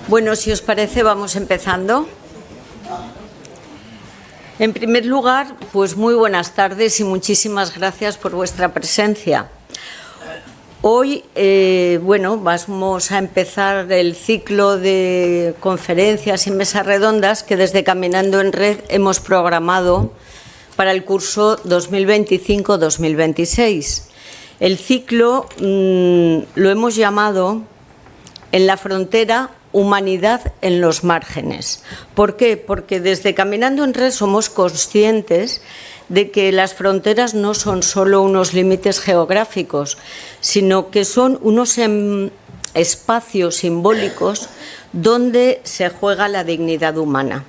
Bueno, si os parece, vamos empezando. En primer lugar, pues muy buenas tardes y muchísimas gracias por vuestra presencia. Hoy, vamos a empezar el ciclo de conferencias y mesas redondas que desde Caminando en Red hemos programado para el curso 2025-2026. El ciclo lo hemos llamado En la frontera, humanidad en los márgenes. ¿Por qué? Porque desde Caminando en Red somos conscientes de que las fronteras no son solo unos límites geográficos, sino que son unos espacios simbólicos donde se juega la dignidad humana.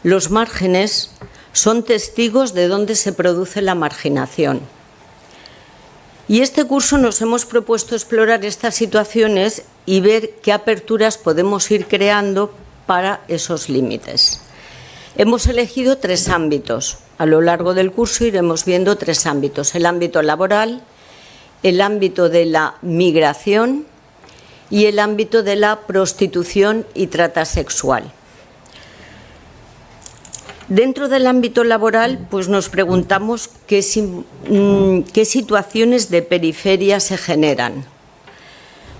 Los márgenes son testigos de dónde se produce la marginación. Y este curso nos hemos propuesto explorar estas situaciones y ver qué aperturas podemos ir creando para esos límites. Hemos elegido 3 ámbitos. A lo largo del curso iremos viendo 3 ámbitos: el ámbito laboral, el ámbito de la migración y el ámbito de la prostitución y trata sexual. Dentro del ámbito laboral, pues nos preguntamos qué situaciones de periferia se generan,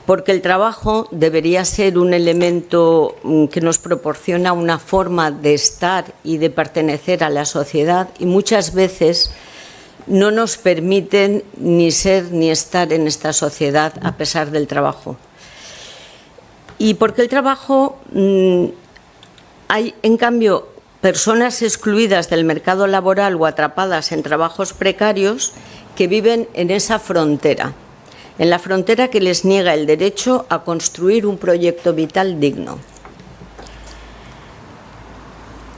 porque el trabajo debería ser un elemento que nos proporciona una forma de estar y de pertenecer a la sociedad, y muchas veces no nos permiten ni ser ni estar en esta sociedad a pesar del trabajo. Y porque el trabajo hay, en cambio, personas excluidas del mercado laboral o atrapadas en trabajos precarios que viven en esa frontera, en la frontera que les niega el derecho a construir un proyecto vital digno.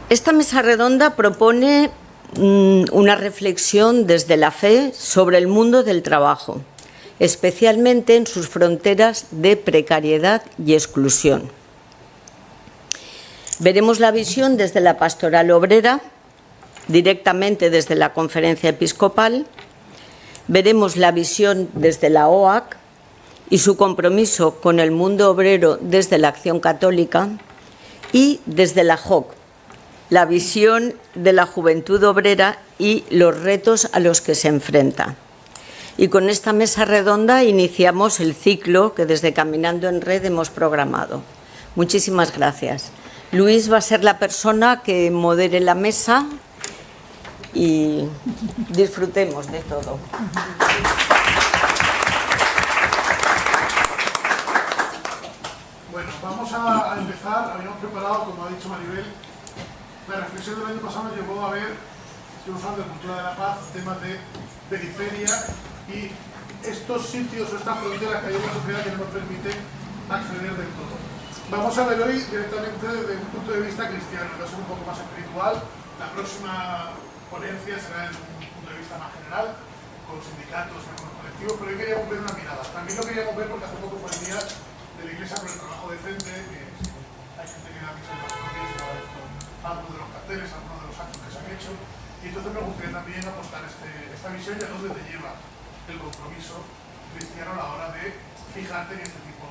Esta mesa redonda propone una reflexión desde la fe sobre el mundo del trabajo, especialmente en sus fronteras de precariedad y exclusión. Veremos la visión desde la pastoral obrera, directamente desde la Conferencia Episcopal. Veremos la visión desde la OAC y su compromiso con el mundo obrero desde la Acción Católica, y desde la JOC, la visión de la juventud obrera y los retos a los que se enfrenta. Y con esta mesa redonda iniciamos el ciclo que desde Caminando en Red hemos programado. Muchísimas gracias. Luis va a ser la persona que modere la mesa y disfrutemos de todo. Bueno, vamos a empezar. Habíamos preparado, como ha dicho Maribel, la reflexión del año pasado nos llevó a ver, estuvimos hablando de cultura de la paz, temas de periferia y estos sitios o estas fronteras que hay en la sociedad que no nos permiten acceder del todo. Vamos a ver hoy directamente desde un punto de vista cristiano, va a ser un poco más espiritual. La próxima ponencia será en un punto de vista más general, con sindicatos y con los colectivos, pero hoy queríamos ver una mirada. También lo queríamos ver porque hace poco fue el día de la Iglesia por el trabajo decente, que hay gente que da misa en las parroquias, algunos de los carteles, algunos de los actos que se han hecho, y entonces me gustaría también apostar esta visión y a dónde te lleva el compromiso cristiano a la hora de fijarte en este tipo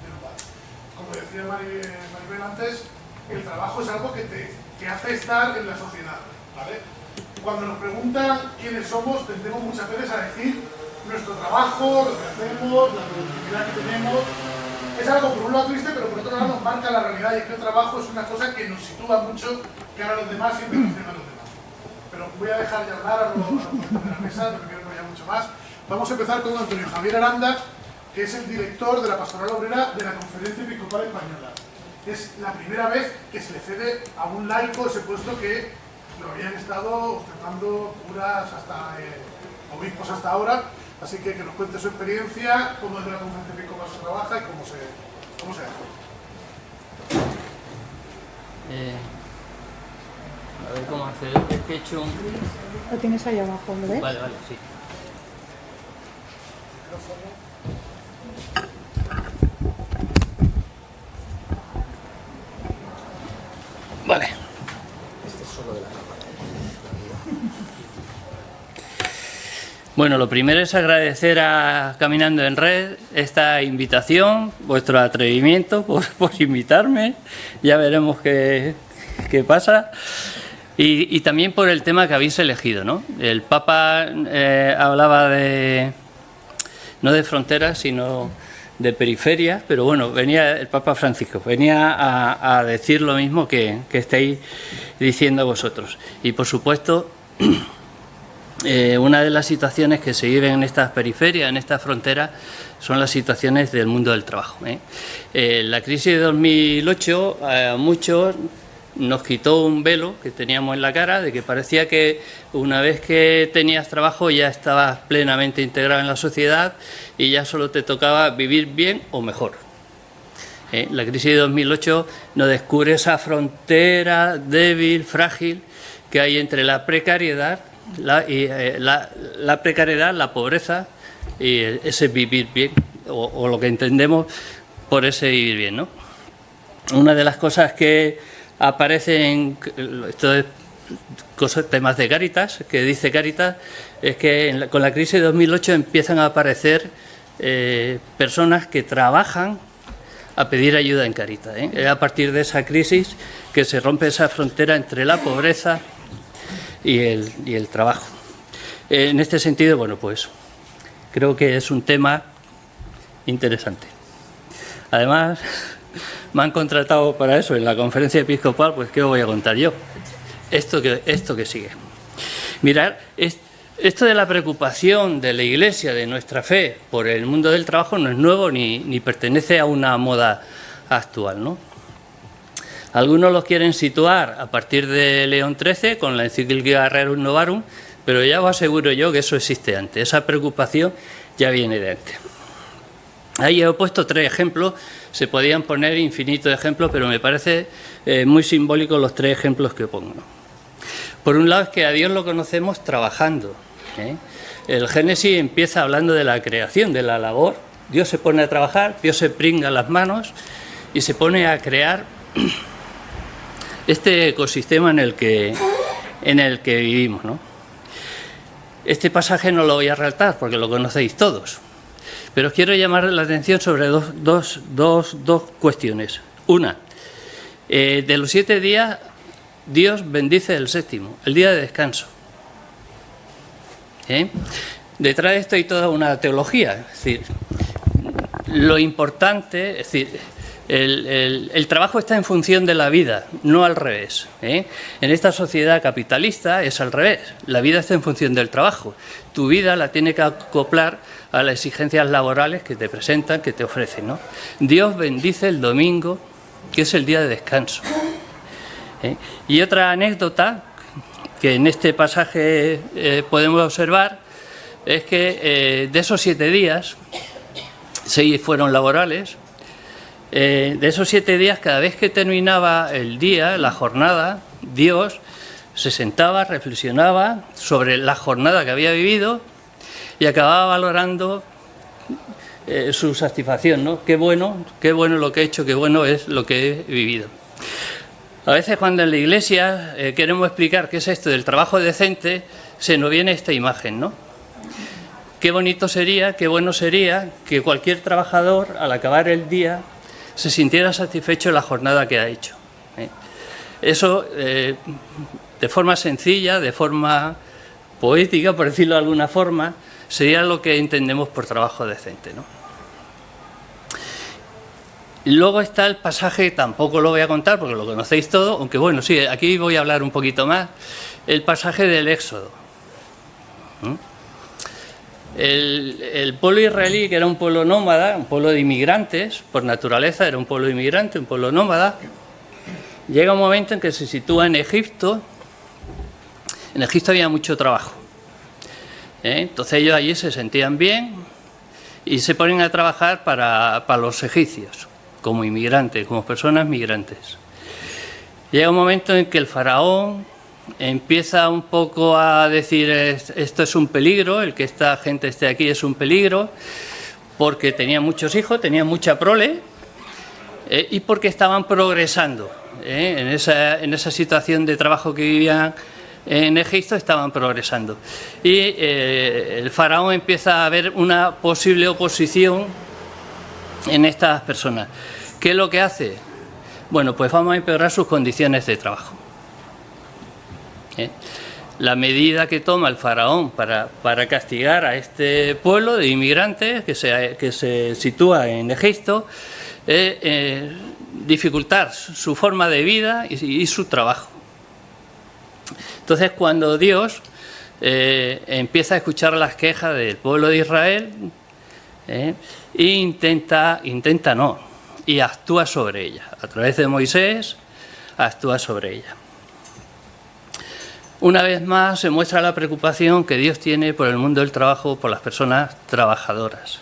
de lugares. Como decía Maribel antes, el trabajo es algo que te hace estar en la sociedad, ¿vale? Cuando nos preguntan quiénes somos, tendemos muchas veces a decir nuestro trabajo, lo que hacemos, la productividad que tenemos. Es algo por un lado triste, pero por otro lado nos marca la realidad, y es que el trabajo es una cosa que nos sitúa mucho, que ahora los demás siempre nos a los demás. Pero voy a dejar de hablar a los de la mesa, no me quiero enrollar mucho más. Vamos a empezar con Antonio Javier Aranda, que es el director de la Pastoral Obrera de la Conferencia Episcopal Española. Es la primera vez que se le cede a un laico ese puesto que lo habían estado ostentando curas obispos hasta ahora, así que nos cuente su experiencia, cómo desde la Conferencia Episcopal se trabaja y cómo se hace. A ver cómo hacer el pecho. Lo tienes ahí abajo, ¿lo ves? Vale, sí. Vale. Este es solo de la cámara. Bueno, lo primero es agradecer a Caminando en Red esta invitación, vuestro atrevimiento por invitarme. Ya veremos qué pasa. Y también por el tema que habéis elegido, ¿no? El Papa hablaba no de fronteras, sino de periferias, pero bueno, venía el Papa Francisco, venía a decir lo mismo que estáis diciendo vosotros. Y por supuesto, una de las situaciones que se viven en estas periferias, en estas fronteras, son las situaciones del mundo del trabajo. La crisis de 2008 a muchos nos quitó un velo que teníamos en la cara, de que parecía que una vez que tenías trabajo ya estabas plenamente integrado en la sociedad y ya solo te tocaba vivir bien o mejor. La crisis de 2008 nos descubre esa frontera débil, frágil, que hay entre la precariedad, la precariedad, la pobreza y ese vivir bien, o lo que entendemos por ese vivir bien, ¿no? Una de las cosas que aparecen, esto es temas de Cáritas, que dice Cáritas, es que con la crisis de 2008 empiezan a aparecer personas que trabajan a pedir ayuda en Cáritas. Es a partir de esa crisis que se rompe esa frontera entre la pobreza y el trabajo. En este sentido, bueno, pues creo que es un tema interesante. Además, me han contratado para eso en la conferencia episcopal, pues ¿qué os voy a contar yo? Esto que sigue. Mirad, esto de la preocupación de la Iglesia, de nuestra fe por el mundo del trabajo no es nuevo ni pertenece a una moda actual, ¿no? Algunos los quieren situar a partir de León XIII con la encíclica Rerum Novarum, pero ya os aseguro yo que eso existe antes, esa preocupación ya viene de antes. Ahí he puesto 3 ejemplos, se podían poner infinitos ejemplos, pero me parece muy simbólico los 3 ejemplos que pongo. Por un lado es que a Dios lo conocemos trabajando. El Génesis empieza hablando de la creación, de la labor. Dios se pone a trabajar, Dios se pringa las manos y se pone a crear este ecosistema en el que vivimos, ¿no? Este pasaje no lo voy a relatar porque lo conocéis todos. Pero os quiero llamar la atención sobre dos cuestiones. Una, de los 7 días, Dios bendice el séptimo, el día de descanso. Detrás de esto hay toda una teología. Es decir, lo importante, es decir, el trabajo está en función de la vida, no al revés. En esta sociedad capitalista es al revés. La vida está en función del trabajo. Tu vida la tiene que acoplar a las exigencias laborales que te presentan, que te ofrecen, ¿no? Dios bendice el domingo, que es el día de descanso. Y otra anécdota que en este pasaje podemos observar es que de esos 7 días, 6 fueron laborales. De esos 7 días, cada vez que terminaba el día, la jornada, Dios se sentaba, reflexionaba sobre la jornada que había vivido y acababa valorando su satisfacción, ¿no? Qué bueno lo que he hecho, qué bueno es lo que he vivido. A veces cuando en la Iglesia queremos explicar qué es esto del trabajo decente, se nos viene esta imagen, ¿no? Qué bonito sería, qué bueno sería que cualquier trabajador al acabar el día se sintiera satisfecho de la jornada que ha hecho. Eso, de forma sencilla, de forma poética, por decirlo de alguna forma, sería lo que entendemos por trabajo decente, ¿no? Luego está el pasaje, tampoco lo voy a contar porque lo conocéis todo, aunque bueno, sí, aquí voy a hablar un poquito más, el pasaje del Éxodo. El pueblo israelí, que era un pueblo nómada, un pueblo de inmigrantes, por naturaleza era un pueblo inmigrante, un pueblo nómada, llega un momento en que se sitúa en Egipto. En Egipto había mucho trabajo. Entonces ellos allí se sentían bien y se ponen a trabajar para los egipcios, como inmigrantes, como personas migrantes. Llega un momento en que el faraón empieza un poco a decir esto es un peligro, el que esta gente esté aquí es un peligro, porque tenían muchos hijos, tenían mucha prole y porque estaban progresando en esa situación de trabajo que vivían en Egipto estaban progresando. Y el faraón empieza a ver una posible oposición en estas personas. ¿Qué es lo que hace? Bueno, pues vamos a empeorar sus condiciones de trabajo. La medida que toma el faraón para castigar a este pueblo de inmigrantes que se sitúa en Egipto es dificultar su forma de vida y su trabajo. Entonces, cuando Dios empieza a escuchar las quejas del pueblo de Israel, e y actúa sobre ellas. A través de Moisés, actúa sobre ellas. Una vez más se muestra la preocupación que Dios tiene por el mundo del trabajo, por las personas trabajadoras.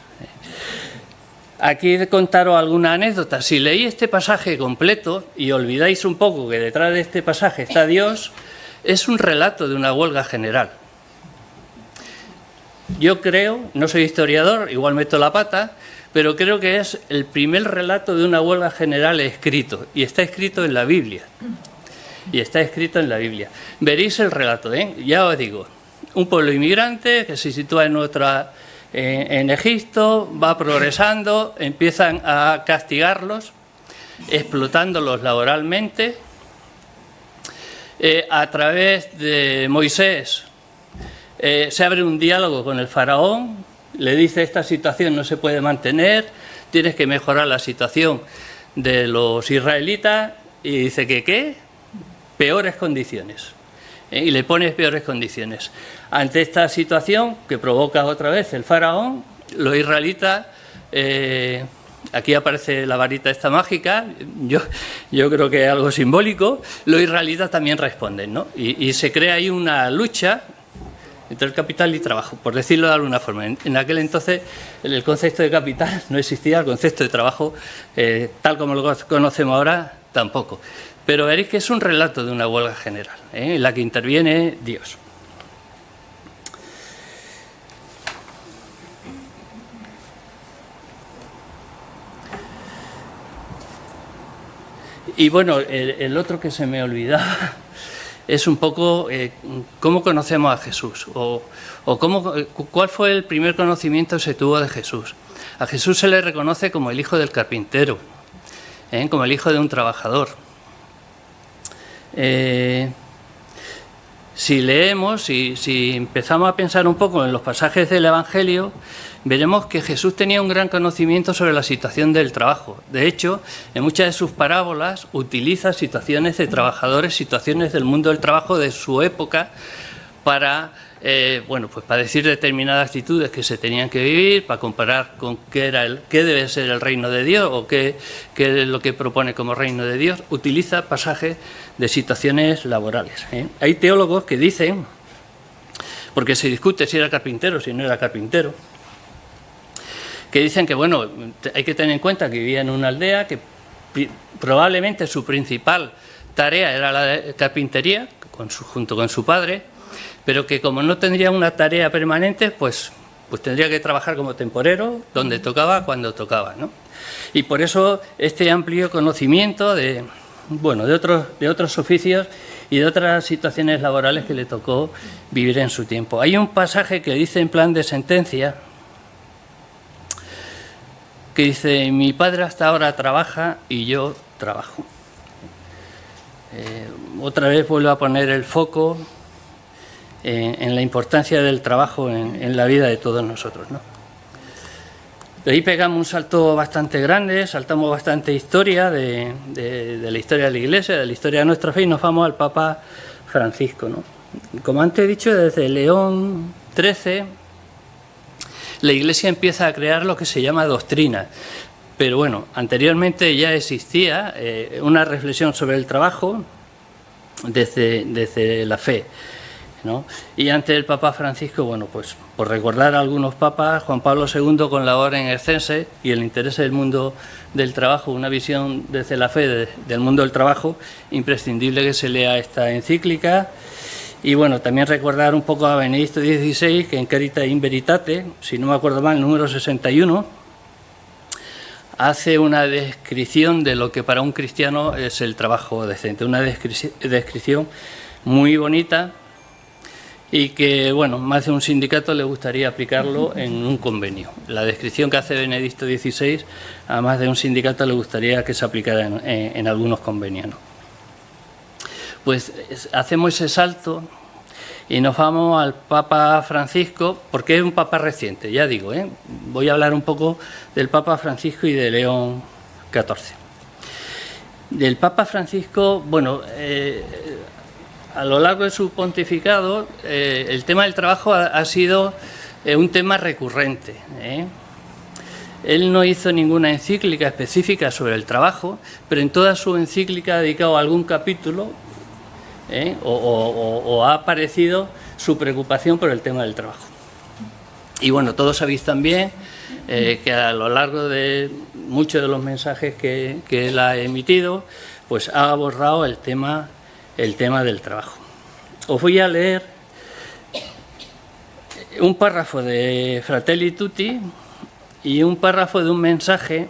Aquí contaros alguna anécdota. Si leéis este pasaje completo y olvidáis un poco que detrás de este pasaje está Dios, es un relato de una huelga general. Yo creo, no soy historiador, igual meto la pata, pero creo que es el primer relato de una huelga general escrito, y está escrito en la Biblia. Veréis el relato, ya os digo, un pueblo inmigrante que se sitúa en Egipto, va progresando, empiezan a castigarlos, explotándolos laboralmente. A través de Moisés se abre un diálogo con el faraón, le dice: esta situación no se puede mantener, tienes que mejorar la situación de los israelitas, y dice que ¿qué? Peores condiciones. Y le pone peores condiciones. Ante esta situación que provoca otra vez el faraón, los israelitas, aquí aparece la varita esta mágica, yo creo que es algo simbólico, los israelitas también responden, ¿no? Y se crea ahí una lucha entre el capital y trabajo, por decirlo de alguna forma. En aquel entonces el concepto de capital no existía, el concepto de trabajo, tal como lo conocemos ahora, tampoco. Pero veréis que es un relato de una huelga general, en la que interviene Dios. Y bueno, el otro que se me olvidaba es un poco cómo conocemos a Jesús, o cuál fue el primer conocimiento que se tuvo de Jesús. A Jesús se le reconoce como el hijo del carpintero, como el hijo de un trabajador. Si leemos, si empezamos a pensar un poco en los pasajes del Evangelio, veremos que Jesús tenía un gran conocimiento sobre la situación del trabajo. De hecho, en muchas de sus parábolas utiliza situaciones de trabajadores, situaciones del mundo del trabajo de su época para para decir determinadas actitudes que se tenían que vivir, para comparar con qué debe ser el reino de Dios o qué es lo que propone como reino de Dios. Utiliza pasajes de situaciones laborales. Hay teólogos que dicen, porque se discute si era carpintero o si no era carpintero, que dicen que hay que tener en cuenta que vivía en una aldea, que probablemente su principal tarea era la de carpintería, junto con su padre, pero que como no tendría una tarea permanente, pues tendría que trabajar como temporero, donde tocaba, cuando tocaba, ¿no? Y por eso este amplio conocimiento de otros oficios y de otras situaciones laborales que le tocó vivir en su tiempo. Hay un pasaje que dice en plan de sentencia, que dice: mi padre hasta ahora trabaja y yo trabajo. Otra vez vuelvo a poner el foco en la importancia del trabajo en la vida de todos nosotros, ¿no? De ahí pegamos un salto bastante grande, saltamos bastante historia de la historia de la Iglesia, de la historia de nuestra fe, y nos vamos al Papa Francisco, ¿no? Como antes he dicho, desde León XIII, la Iglesia empieza a crear lo que se llama doctrina. Pero anteriormente ya existía una reflexión sobre el trabajo desde la fe, ¿no? Y antes del Papa Francisco, por recordar a algunos papas, Juan Pablo II con la Orden Excense y el interés del mundo del trabajo, una visión desde la fe del mundo del trabajo, imprescindible que se lea esta encíclica. Y también recordar un poco a Benedicto XVI, que en Caritas in Veritate, si no me acuerdo mal, número 61, hace una descripción de lo que para un cristiano es el trabajo decente, una descripción muy bonita y que, bueno, más de un sindicato le gustaría aplicarlo en un convenio. La descripción que hace Benedicto XVI, a más de un sindicato le gustaría que se aplicara en algunos convenios, ¿no? Pues hacemos ese salto y nos vamos al Papa Francisco, porque es un Papa reciente, ya digo, voy a hablar un poco del Papa Francisco y de León XIV. Del Papa Francisco, bueno, a lo largo de su pontificado, el tema del trabajo ha sido un tema recurrente. Él no hizo ninguna encíclica específica sobre el trabajo, pero en toda su encíclica ha dedicado algún capítulo o ha aparecido su preocupación por el tema del trabajo. Y bueno, todos sabéis también que a lo largo de muchos de los mensajes que él ha emitido, pues ha abordado el tema del trabajo. Os voy a leer un párrafo de Fratelli Tutti y un párrafo de un mensaje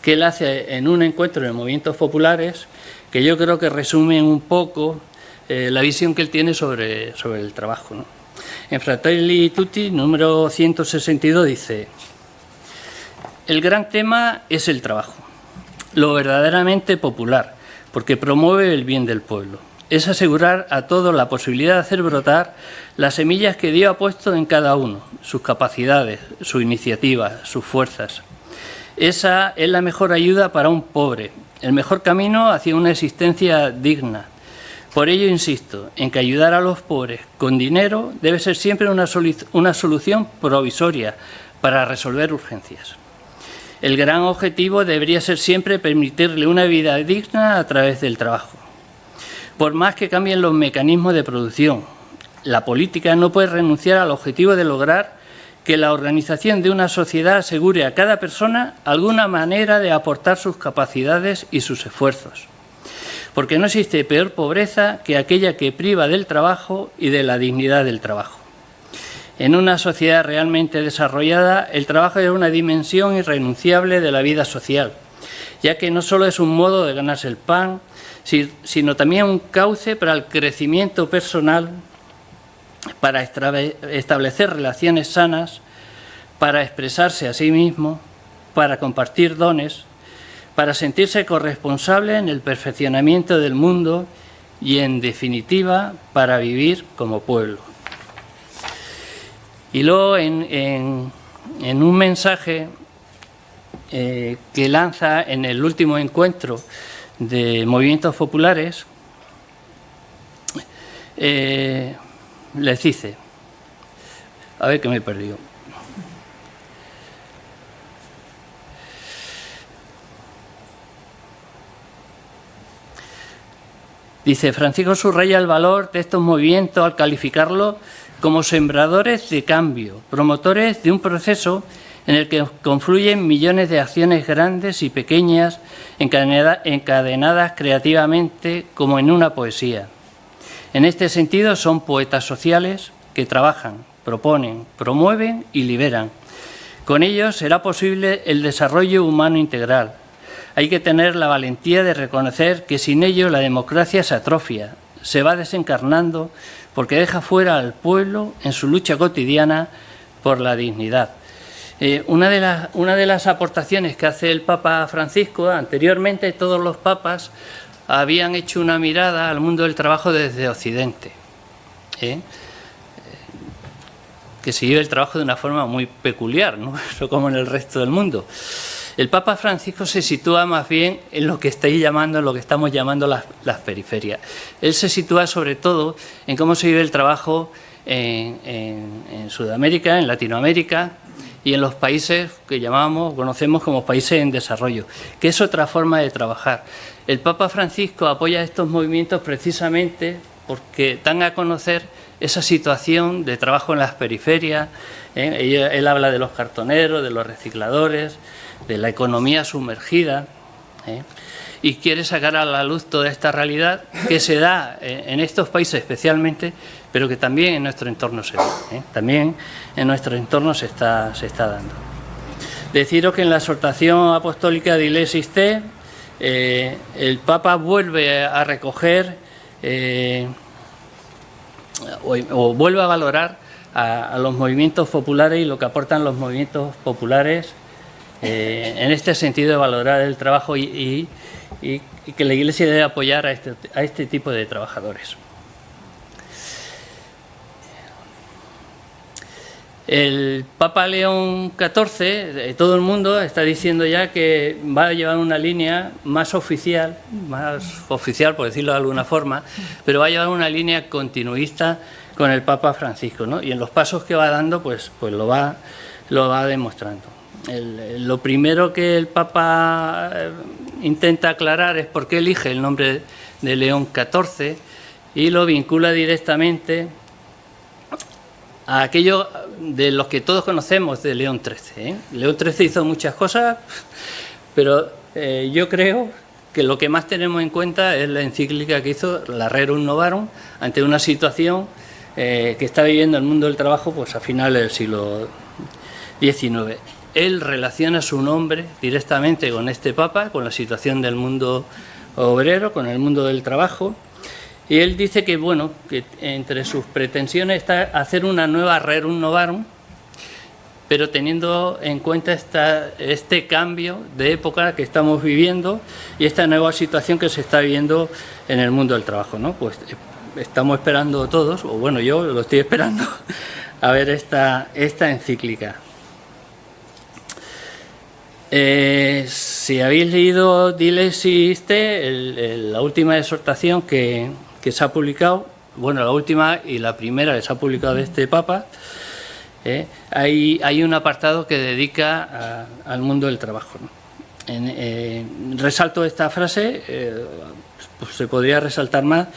que él hace en un encuentro de movimientos populares, que yo creo que resumen un poco la visión que él tiene sobre el trabajo, ¿no? En Fratelli Tutti, número 162, dice: el gran tema es el trabajo, lo verdaderamente popular, porque promueve el bien del pueblo. Es asegurar a todos la posibilidad de hacer brotar las semillas que Dios ha puesto en cada uno, sus capacidades, su iniciativa, sus fuerzas. Esa es la mejor ayuda para un pobre, el mejor camino hacia una existencia digna. Por ello insisto en que ayudar a los pobres con dinero debe ser siempre una solución provisoria para resolver urgencias. El gran objetivo debería ser siempre permitirle una vida digna a través del trabajo. Por más que cambien los mecanismos de producción, la política no puede renunciar al objetivo de lograr que la organización de una sociedad asegure a cada persona alguna manera de aportar sus capacidades y sus esfuerzos. Porque no existe peor pobreza que aquella que priva del trabajo y de la dignidad del trabajo. En una sociedad realmente desarrollada, el trabajo es una dimensión irrenunciable de la vida social, ya que no solo es un modo de ganarse el pan, sino también un cauce para el crecimiento personal, para establecer relaciones sanas, para expresarse a sí mismo, para compartir dones, para sentirse corresponsable en el perfeccionamiento del mundo y, en definitiva, para vivir como pueblo. Y luego, en un mensaje que lanza en el último encuentro de movimientos populares, les dice, a ver que me he perdido. Dice: Francisco subraya el valor de estos movimientos al calificarlos como sembradores de cambio, promotores de un proceso en el que confluyen millones de acciones grandes y pequeñas encadenadas creativamente como en una poesía. En este sentido son poetas sociales que trabajan, proponen, promueven y liberan. Con ellos será posible el desarrollo humano integral. Hay que tener la valentía de reconocer que sin ello la democracia se atrofia, se va desencarnando porque deja fuera al pueblo en su lucha cotidiana por la dignidad. Una de las aportaciones que hace el Papa Francisco, anteriormente todos los papas habían hecho una mirada al mundo del trabajo desde Occidente, que se vive el trabajo de una forma muy peculiar, ¿no? Eso como en el resto del mundo. El Papa Francisco se sitúa más bien en lo que estamos llamando las periferias. Él se sitúa sobre todo en cómo se vive el trabajo en Sudamérica, en Latinoamérica y en los países que conocemos como países en desarrollo, que es otra forma de trabajar. El Papa Francisco apoya estos movimientos precisamente porque dan a conocer esa situación de trabajo en las periferias. Él habla de los cartoneros, de los recicladores, de la economía sumergida, y quiere sacar a la luz toda esta realidad que se da en estos países especialmente, pero que también en nuestro entorno se da, también en nuestro entorno se está dando. Deciros que en la exhortación apostólica de Ilesis Te, el Papa vuelve a recoger o vuelve a valorar a los movimientos populares y lo que aportan los movimientos populares en este sentido de valorar el trabajo y que la Iglesia debe apoyar a este tipo de trabajadores. El Papa León XIV, todo el mundo está diciendo ya que va a llevar una línea más oficial por decirlo de alguna forma, pero va a llevar una línea continuista con el Papa Francisco, ¿no? Y en los pasos que va dando, pues lo va demostrando. Lo primero que el Papa intenta aclarar es por qué elige el nombre de León XIV y lo vincula directamente a aquello de los que todos conocemos de León XIII. León XIII hizo muchas cosas, pero yo creo que lo que más tenemos en cuenta es la encíclica que hizo, la Rerum Novarum, ante una situación que está viviendo el mundo del trabajo pues a finales del siglo XIX. Él relaciona su nombre directamente con este Papa, con la situación del mundo obrero, con el mundo del trabajo. Y él dice que, bueno, que entre sus pretensiones está hacer una nueva Rerum Novarum, pero teniendo en cuenta este cambio de época que estamos viviendo y esta nueva situación que se está viviendo en el mundo del trabajo, ¿no? Pues estamos esperando todos, o bueno, yo lo estoy esperando, a ver esta encíclica. Si habéis leído Diles Iste, la última exhortación que se ha publicado, bueno, la última y la primera que se ha publicado de este Papa, hay un apartado que dedica al mundo del trabajo, ¿no? Resalto esta frase, pues se podría resaltar más.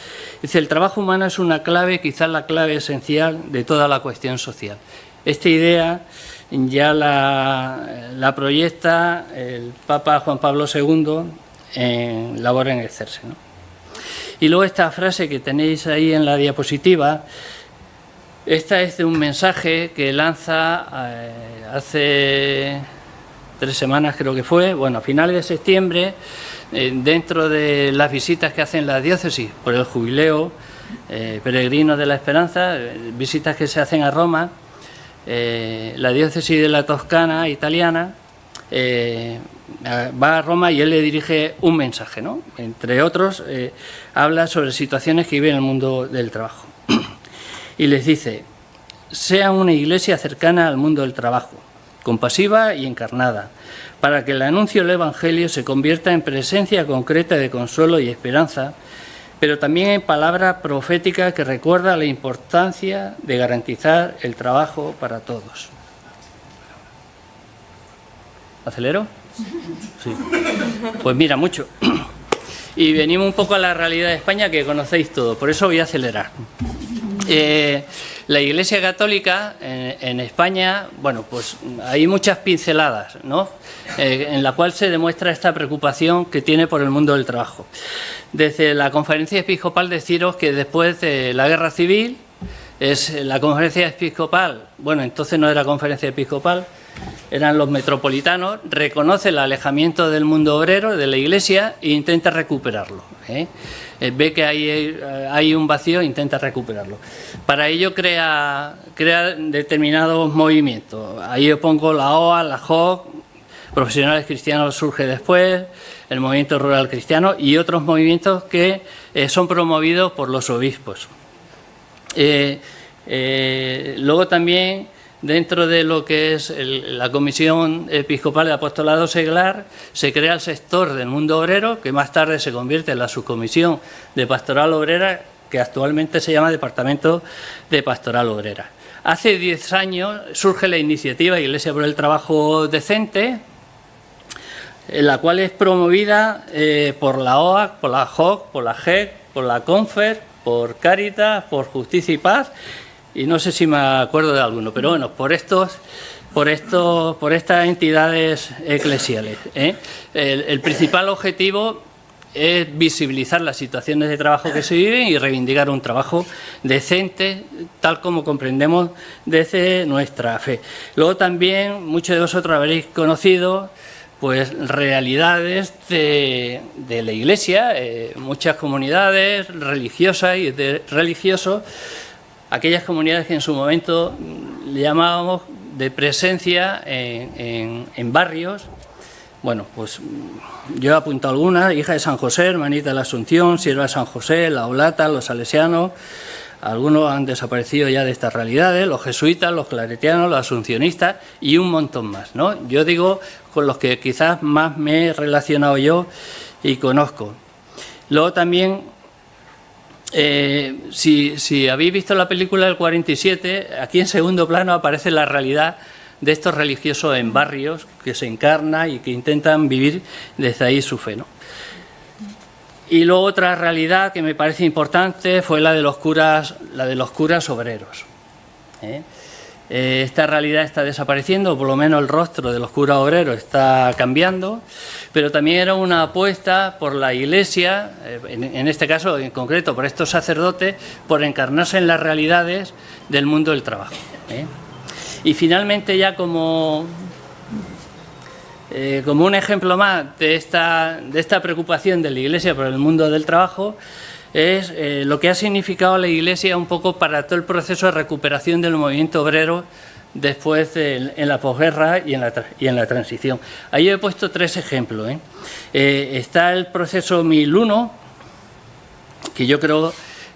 Dice: el trabajo humano es una clave, quizás la clave esencial de toda la cuestión social. Esta idea ya la proyecta el Papa Juan Pablo II en Labor en Exerce, ¿no? Y luego esta frase que tenéis ahí en la diapositiva, esta es de un mensaje que lanza hace 3 semanas, creo que fue, bueno, a finales de septiembre, dentro de las visitas que hacen las diócesis por el jubileo peregrino de la Esperanza, visitas que se hacen a Roma. La diócesis de la Toscana italiana va a Roma y él le dirige un mensaje, ¿no? Entre otros, habla sobre situaciones que vive en el mundo del trabajo. Y les dice: sean una iglesia cercana al mundo del trabajo, compasiva y encarnada, para que el anuncio del Evangelio se convierta en presencia concreta de consuelo y esperanza, pero también en palabra profética que recuerda la importancia de garantizar el trabajo para todos. ¿Acelero? Sí. Pues mira, mucho. Y venimos un poco a la realidad de España, que conocéis todo, por eso voy a acelerar. La Iglesia Católica en España, bueno, pues hay muchas pinceladas, ¿no? En la cual se demuestra esta preocupación que tiene por el mundo del trabajo. Desde la Conferencia Episcopal, deciros que después de la Guerra Civil, es la Conferencia Episcopal, bueno, entonces no era Conferencia Episcopal, eran los metropolitanos, reconoce el alejamiento del mundo obrero, de la Iglesia, e intenta recuperarlo, ve que hay un vacío e intenta recuperarlo. Para ello crea determinados movimientos. Ahí yo pongo la OA, la JOC, Profesionales Cristianos surge después, el Movimiento Rural Cristiano y otros movimientos que son promovidos por los obispos. Luego también, dentro de lo que es la Comisión Episcopal de Apostolado Seglar, se crea el sector del mundo obrero, que más tarde se convierte en la Subcomisión de Pastoral Obrera, que actualmente se llama Departamento de Pastoral Obrera. Hace 10 años surge la iniciativa Iglesia por el Trabajo Decente, en la cual es promovida por la OAC, por la JOC, por la GEC, por la CONFER, por Cáritas, por Justicia y Paz, y no sé si me acuerdo de alguno, pero bueno, por estas entidades eclesiales. El principal objetivo es visibilizar las situaciones de trabajo que se viven y reivindicar un trabajo decente, tal como comprendemos desde nuestra fe. Luego también, muchos de vosotros habréis conocido pues realidades de la Iglesia, muchas comunidades religiosas y de religiosos, aquellas comunidades que en su momento le llamábamos de presencia en barrios. Bueno, pues yo he apuntado algunas: Hija de San José, Hermanita de la Asunción, Sierva de San José, La Oblata, los salesianos. Algunos han desaparecido ya de estas realidades, los jesuitas, los claretianos, los asuncionistas y un montón más, ¿no? Yo digo con los que quizás más me he yo y conozco. Luego también, si habéis visto la película del 47, aquí en segundo plano aparece la realidad de estos religiosos en barrios que se encarna y que intentan vivir desde ahí su fe, ¿no? Y luego otra realidad que me parece importante fue la de los curas obreros. Esta realidad está desapareciendo, por lo menos el rostro de los curas obreros está cambiando, pero también era una apuesta por la Iglesia, en este caso en concreto por estos sacerdotes, por encarnarse en las realidades del mundo del trabajo. Y finalmente, ya como un ejemplo más de esta preocupación de la Iglesia por el mundo del trabajo, es lo que ha significado la Iglesia un poco para todo el proceso de recuperación del movimiento obrero después en la posguerra y en la transición. Ahí he puesto 3 ejemplos. Está el proceso 1001, que yo creo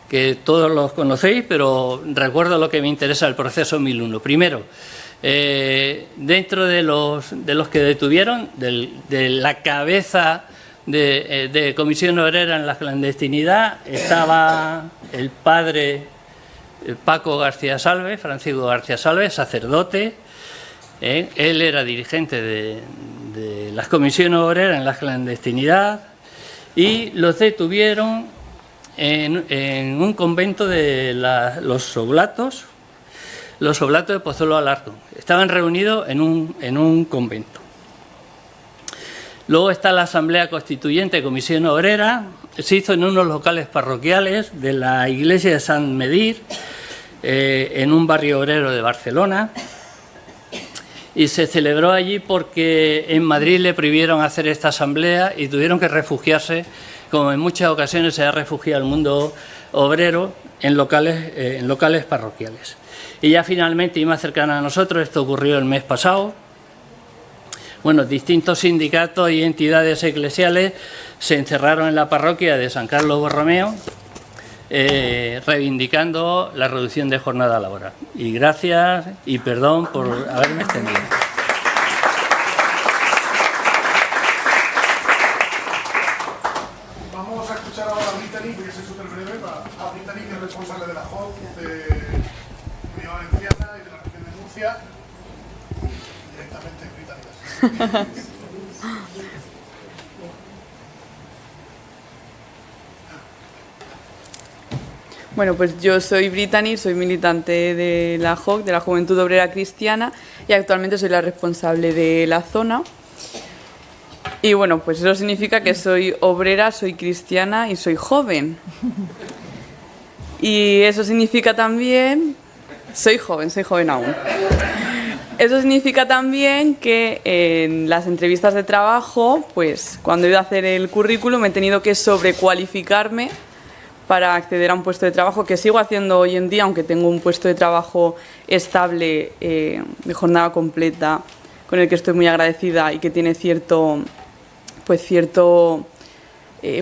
que todos los conocéis, pero recuerdo lo que me interesa del proceso 1001. Primero, dentro de los que detuvieron, de la cabeza de Comisión Obrera en la clandestinidad, estaba el padre Paco García Salve, Francisco García Salve, sacerdote. Él era dirigente de las comisiones obreras en la clandestinidad y los detuvieron en un convento de los Oblatos de Pozuelo Alarcón. Estaban reunidos en un convento. Luego está la Asamblea Constituyente de Comisión Obrera. Se hizo en unos locales parroquiales de la iglesia de Sant Medir, en un barrio obrero de Barcelona. Y se celebró allí porque en Madrid le prohibieron hacer esta asamblea y tuvieron que refugiarse, como en muchas ocasiones se ha refugiado el mundo obrero, en locales parroquiales. Y ya finalmente, y más cercana a nosotros, esto ocurrió el mes pasado, bueno, distintos sindicatos y entidades eclesiales se encerraron en la parroquia de San Carlos Borromeo, reivindicando la reducción de jornada laboral. Y gracias y perdón por haberme extendido. Vamos a escuchar ahora a Brittany, que es súper breve, a Brittany, que es responsable de la JOC, de Comunidad Valenciana y de la región de Murcia. Directamente, Brittany. Bueno, pues yo soy Brittany, soy militante de la JOC, de la Juventud Obrera Cristiana, y actualmente soy la responsable de la zona. Y bueno, pues eso significa que soy obrera, soy cristiana y soy joven. Y eso significa también... Soy joven aún. Eso significa también que en las entrevistas de trabajo, pues cuando he ido a hacer el currículum he tenido que sobrecualificarme para acceder a un puesto de trabajo, que sigo haciendo hoy en día, aunque tengo un puesto de trabajo estable, de jornada completa, con el que estoy muy agradecida y que tiene cierto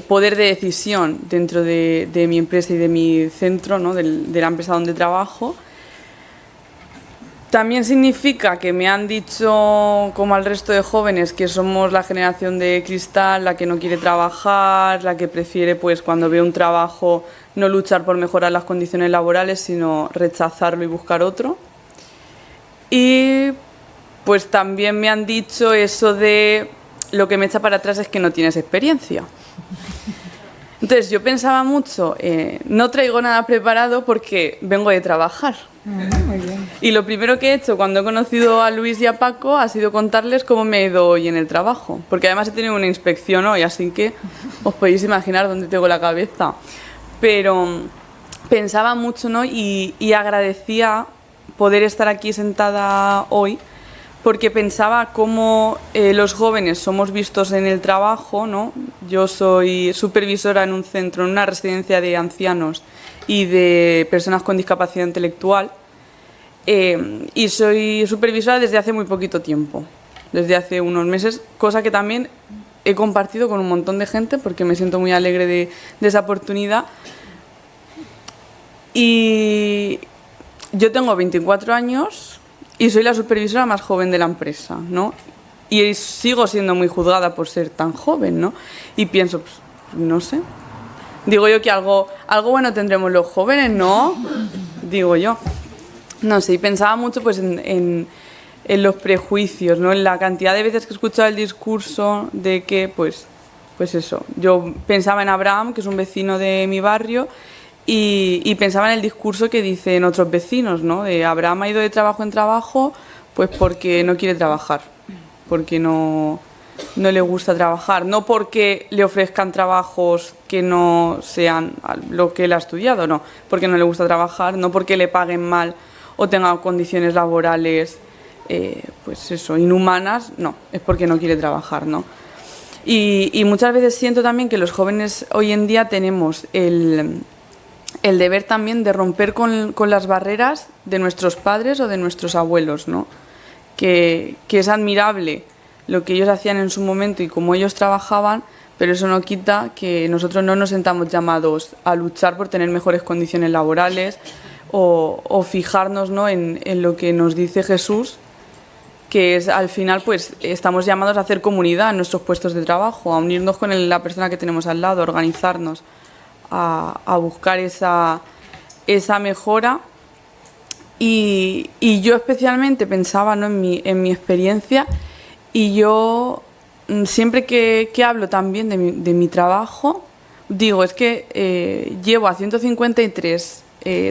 poder de decisión dentro de mi empresa y de mi centro, ¿no? de la empresa donde trabajo. También significa que me han dicho, como al resto de jóvenes, que somos la generación de cristal, la que no quiere trabajar, la que prefiere, pues, cuando ve un trabajo, no luchar por mejorar las condiciones laborales, sino rechazarlo y buscar otro. Y pues también me han dicho eso de lo que me echa para atrás es que no tienes experiencia. Entonces yo pensaba mucho, no traigo nada preparado porque vengo de trabajar. Muy bien. Y lo primero que he hecho cuando he conocido a Luis y a Paco ha sido contarles cómo me he ido hoy en el trabajo. Porque además he tenido una inspección hoy, así que os podéis imaginar dónde tengo la cabeza. Pero pensaba mucho, ¿no? Y agradecía poder estar aquí sentada hoy, porque pensaba cómo los jóvenes somos vistos en el trabajo, ¿no? Yo soy supervisora en un centro, en una residencia de ancianos, y de personas con discapacidad intelectual. Y soy supervisora desde hace muy poquito tiempo, desde hace unos meses, cosa que también he compartido con un montón de gente porque me siento muy alegre de esa oportunidad. Y yo tengo 24 años y soy la supervisora más joven de la empresa, ¿no? Y sigo siendo muy juzgada por ser tan joven, ¿no? Y pienso, pues, no sé. Digo yo que algo bueno tendremos los jóvenes, ¿no? Digo yo. No sé, y pensaba mucho pues en los prejuicios, ¿no? En la cantidad de veces que he escuchado el discurso de que, pues eso. Yo pensaba en Abraham, que es un vecino de mi barrio, y pensaba en el discurso que dicen otros vecinos, ¿no? De Abraham ha ido de trabajo en trabajo, pues porque no quiere trabajar, porque no le gusta trabajar, no porque le ofrezcan trabajos que no sean lo que él ha estudiado, no, porque no le gusta trabajar, no porque le paguen mal o tenga condiciones laborales, pues eso, inhumanas, no, es porque no quiere trabajar, ¿no? Y muchas veces siento también que los jóvenes hoy en día tenemos el deber también de romper con las barreras de nuestros padres o de nuestros abuelos, ¿no? Que es admirable lo que ellos hacían en su momento y cómo ellos trabajaban, pero eso no quita que nosotros no nos sentamos llamados a luchar por tener mejores condiciones laborales o fijarnos, ¿no? en lo que nos dice Jesús, que es al final pues estamos llamados a hacer comunidad en nuestros puestos de trabajo, a unirnos con la persona que tenemos al lado, a organizarnos, a buscar esa mejora. Y yo especialmente pensaba, ¿no? en mi experiencia, y yo siempre que hablo también de mi trabajo, digo, es que llevo a 153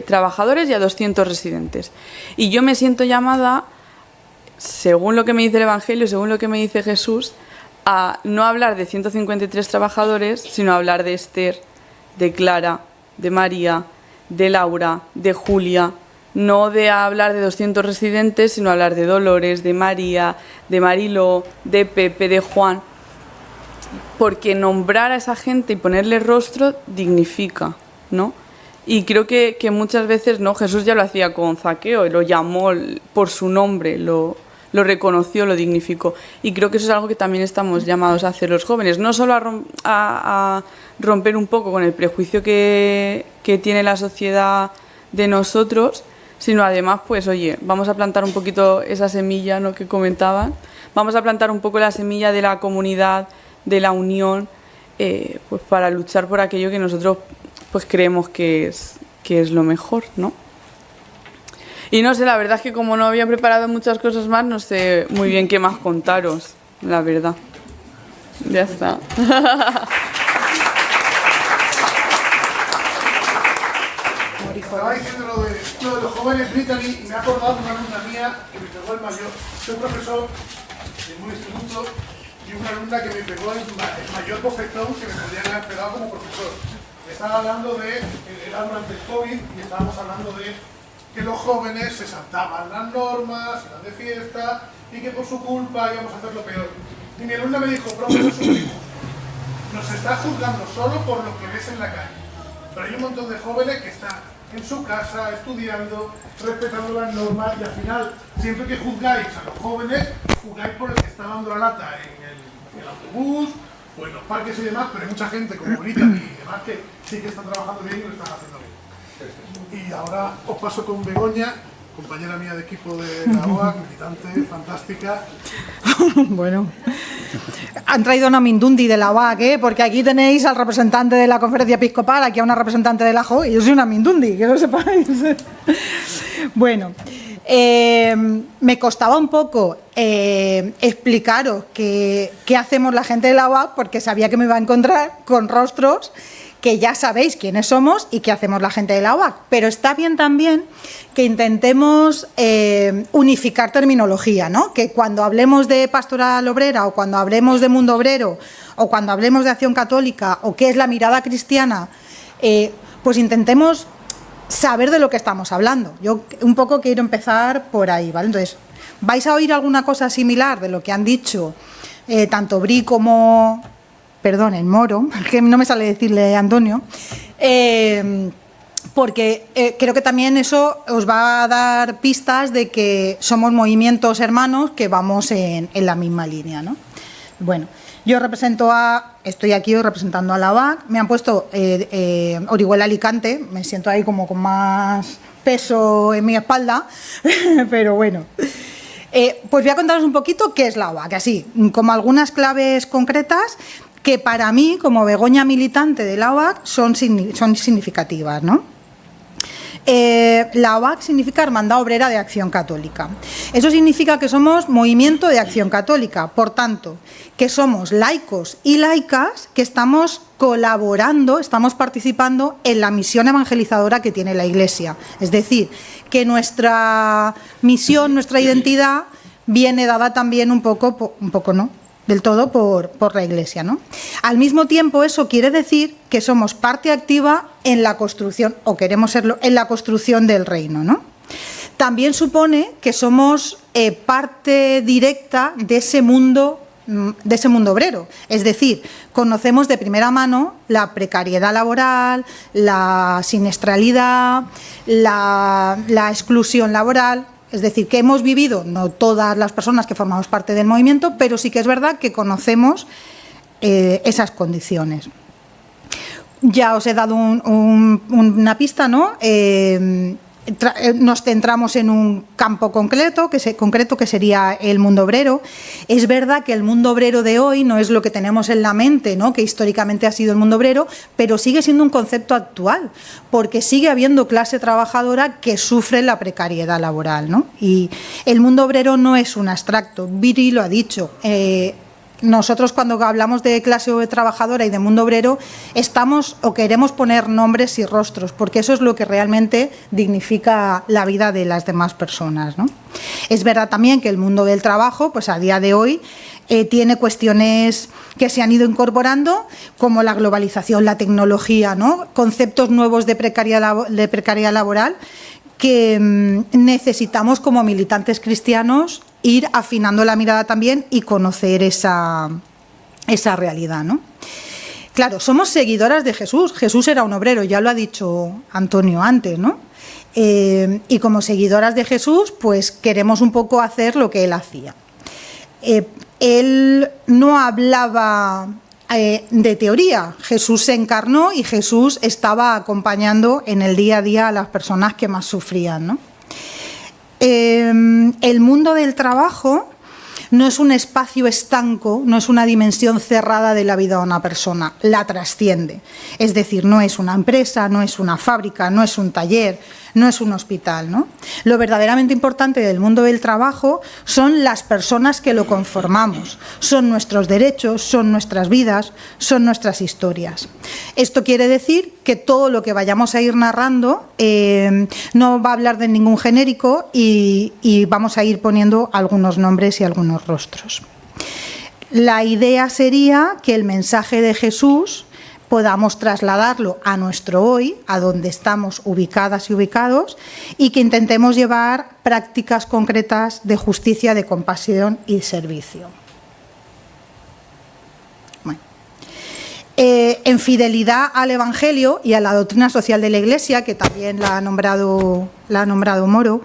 trabajadores y a 200 residentes. Y yo me siento llamada, según lo que me dice el Evangelio, según lo que me dice Jesús, a no hablar de 153 trabajadores, sino a hablar de Esther, de Clara, de María, de Laura, de Julia. No de hablar de 200 residentes, sino hablar de Dolores, de María, de Mariló, de Pepe, de Juan. Porque nombrar a esa gente y ponerle rostro dignifica, ¿no? Y creo que muchas veces, ¿no? Jesús ya lo hacía con Zaqueo, lo llamó por su nombre, lo reconoció, lo dignificó. Y creo que eso es algo que también estamos llamados a hacer los jóvenes. No solo a romper un poco con el prejuicio que tiene la sociedad de nosotros, sino además, pues oye, vamos a plantar un poquito esa semilla, ¿no? que comentaban, vamos a plantar un poco la semilla de la comunidad, de la unión, pues para luchar por aquello que nosotros pues creemos que es lo mejor, ¿no? Y no sé, la verdad es que como no había preparado muchas cosas más, no sé muy bien qué más contaros, la verdad. Ya está. Estaba diciendo lo de los jóvenes Brittany y me ha acordado de una alumna mía que me pegó el mayor. Soy profesor en un instituto y una alumna que me pegó el mayor bofetón que me podían haber pegado como profesor. Estaba hablando era durante el COVID y estábamos hablando de que los jóvenes se saltaban las normas, eran de fiesta y que por su culpa íbamos a hacer lo peor. Y mi alumna me dijo, profesor, eso es muy injusto. Nos está juzgando solo por lo que ves en la calle. Pero hay un montón de jóvenes que están en su casa, estudiando, respetando las normas y al final, siempre que juzgáis a los jóvenes, juzgáis por el que está dando la lata en el autobús o en los parques y demás, pero hay mucha gente como Brittany y demás que sí que están trabajando bien y lo están haciendo bien. Y ahora os paso con Begoña, compañera mía de equipo de la OAC, militante, fantástica. Bueno, han traído una Mindundi de la OAC, porque aquí tenéis al representante de la Conferencia Episcopal, aquí a una representante de la JO, y yo soy una Mindundi, que lo sepáis. Bueno, me costaba un poco explicaros qué hacemos la gente de la OAC, porque sabía que me iba a encontrar con rostros que ya sabéis quiénes somos y qué hacemos la gente de la OAC, pero está bien también que intentemos unificar terminología, ¿no? Que cuando hablemos de pastoral obrera o cuando hablemos de mundo obrero o cuando hablemos de acción católica o qué es la mirada cristiana, pues intentemos saber de lo que estamos hablando. Yo un poco quiero empezar por ahí, ¿vale? Entonces, vais a oír alguna cosa similar de lo que han dicho tanto Bri como... Perdón, el Moro, que no me sale decirle Antonio, porque creo que también eso os va a dar pistas de que somos movimientos hermanos que vamos en la misma línea, ¿no? Bueno, yo estoy aquí representando a la OAC, me han puesto Orihuela Alicante, me siento ahí como con más peso en mi espalda, pero bueno. Pues voy a contaros un poquito qué es la OAC, así, como algunas claves concretas que para mí, como Begoña militante de la OAC, son significativas, ¿no? La OAC significa Hermandad Obrera de Acción Católica. Eso significa que somos movimiento de acción católica, por tanto, que somos laicos y laicas que estamos colaborando, estamos participando en la misión evangelizadora que tiene la Iglesia. Es decir, que nuestra misión, nuestra identidad viene dada también un poco no, del todo por la Iglesia, ¿no? Al mismo tiempo, eso quiere decir que somos parte activa en la construcción, o queremos serlo, en la construcción del reino, ¿no? También supone que somos parte directa de ese mundo obrero. Es decir, conocemos de primera mano la precariedad laboral, la siniestralidad, la exclusión laboral. Es decir, que hemos vivido, no todas las personas que formamos parte del movimiento, pero sí que es verdad que conocemos esas condiciones. Ya os he dado una pista, ¿no? Nos centramos en un campo concreto que sería el mundo obrero. Es verdad que el mundo obrero de hoy no es lo que tenemos en la mente, ¿no? Que históricamente ha sido el mundo obrero, pero sigue siendo un concepto actual, porque sigue habiendo clase trabajadora que sufre la precariedad laboral, ¿no? Y el mundo obrero no es un abstracto. Viri lo ha dicho. Nosotros, cuando hablamos de clase trabajadora y de mundo obrero, estamos o queremos poner nombres y rostros, porque eso es lo que realmente dignifica la vida de las demás personas, ¿no? Es verdad también que el mundo del trabajo, pues a día de hoy, tiene cuestiones que se han ido incorporando, como la globalización, la tecnología, ¿no? Conceptos nuevos de precariedad laboral que necesitamos, como militantes cristianos, ir afinando la mirada también y conocer esa realidad, ¿no? Claro, somos seguidoras de Jesús. Jesús era un obrero, ya lo ha dicho Antonio antes, ¿no? Y como seguidoras de Jesús, pues queremos un poco hacer lo que él hacía. Él no hablaba de teoría. Jesús se encarnó y Jesús estaba acompañando en el día a día a las personas que más sufrían, ¿no? El mundo del trabajo no es un espacio estanco, no es una dimensión cerrada de la vida de una persona, la trasciende. Es decir, no es una empresa, no es una fábrica, no es un taller, no es un hospital, ¿no? Lo verdaderamente importante del mundo del trabajo son las personas que lo conformamos, son nuestros derechos, son nuestras vidas, son nuestras historias. Esto quiere decir que todo lo que vayamos a ir narrando no va a hablar de ningún genérico y vamos a ir poniendo algunos nombres y algunos rostros. La idea sería que el mensaje de Jesús podamos trasladarlo a nuestro hoy, a donde estamos ubicadas y ubicados, y que intentemos llevar prácticas concretas de justicia, de compasión y servicio. Bueno. En fidelidad al Evangelio y a la doctrina social de la Iglesia, que también la ha nombrado Moro,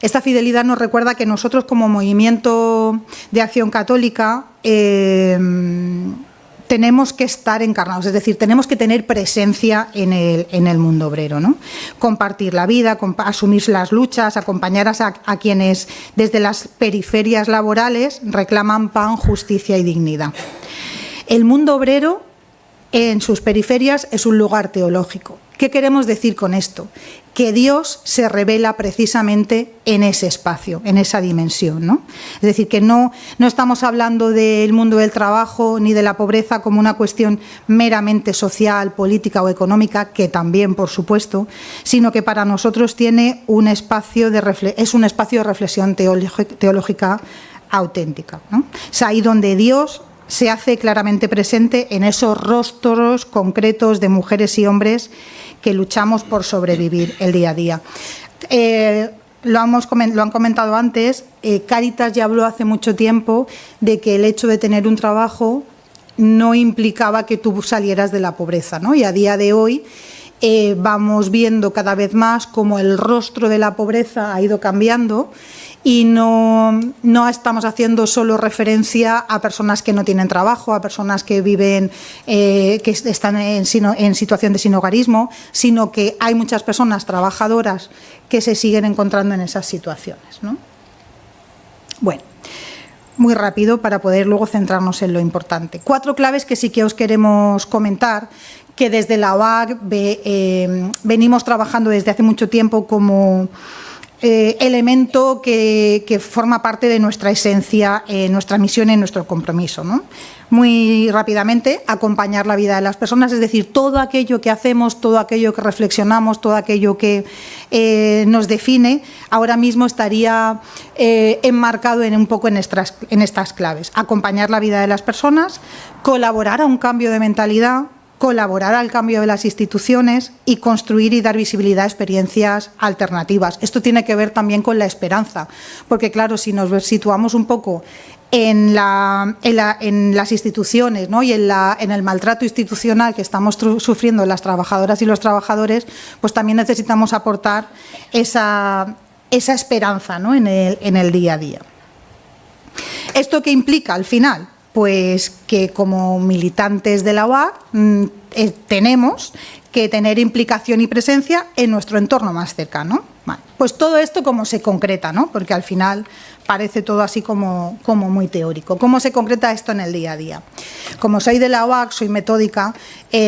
esta fidelidad nos recuerda que nosotros, como movimiento de acción católica, tenemos que estar encarnados, es decir, tenemos que tener presencia en el mundo obrero, ¿no? Compartir la vida, asumir las luchas, acompañar a quienes desde las periferias laborales reclaman pan, justicia y dignidad. El mundo obrero en sus periferias es un lugar teológico. ¿Qué queremos decir con esto? Que Dios se revela precisamente en ese espacio, en esa dimensión, ¿no? Es decir, que no estamos hablando del mundo del trabajo ni de la pobreza como una cuestión meramente social, política o económica, que también, por supuesto, sino que para nosotros tiene es un espacio de reflexión teológica auténtica, ¿no? Es ahí donde Dios se hace claramente presente en esos rostros concretos de mujeres y hombres que luchamos por sobrevivir el día a día. Lo han comentado antes, Cáritas ya habló hace mucho tiempo de que el hecho de tener un trabajo no implicaba que tú salieras de la pobreza, ¿no? Y a día de hoy vamos viendo cada vez más cómo el rostro de la pobreza ha ido cambiando y no estamos haciendo solo referencia a personas que no tienen trabajo, a personas que viven, que están en situación de sinhogarismo, sino que hay muchas personas trabajadoras que se siguen encontrando en esas situaciones, ¿no? Bueno, muy rápido para poder luego centrarnos en lo importante. 4 claves que sí que os queremos comentar, que desde la OAC venimos trabajando desde hace mucho tiempo como elemento que forma parte de nuestra esencia, nuestra misión y nuestro compromiso, ¿no? Muy rápidamente, acompañar la vida de las personas, es decir, todo aquello que hacemos, todo aquello que reflexionamos, todo aquello que nos define, ahora mismo estaría enmarcado un poco en estas claves. Acompañar la vida de las personas, colaborar a un cambio de mentalidad, colaborar al cambio de las instituciones y construir y dar visibilidad a experiencias alternativas. Esto tiene que ver también con la esperanza, porque claro, si nos situamos un poco en las instituciones, ¿no? Y en el maltrato institucional que estamos sufriendo las trabajadoras y los trabajadores, pues también necesitamos aportar esa esperanza, ¿no? en el día a día. ¿Esto qué implica al final? Pues que como militantes de la OAC tenemos que tener implicación y presencia en nuestro entorno más cercano. Vale. Pues todo esto cómo se concreta, ¿no? Porque al final parece todo así como muy teórico. ¿Cómo se concreta esto en el día a día? Como soy de la OAC, soy metódica,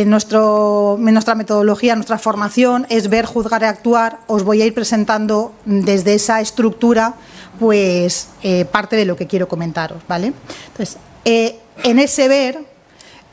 nuestra metodología, nuestra formación es ver, juzgar y actuar. Os voy a ir presentando desde esa estructura pues parte de lo que quiero comentaros, ¿vale? Entonces, en ese ver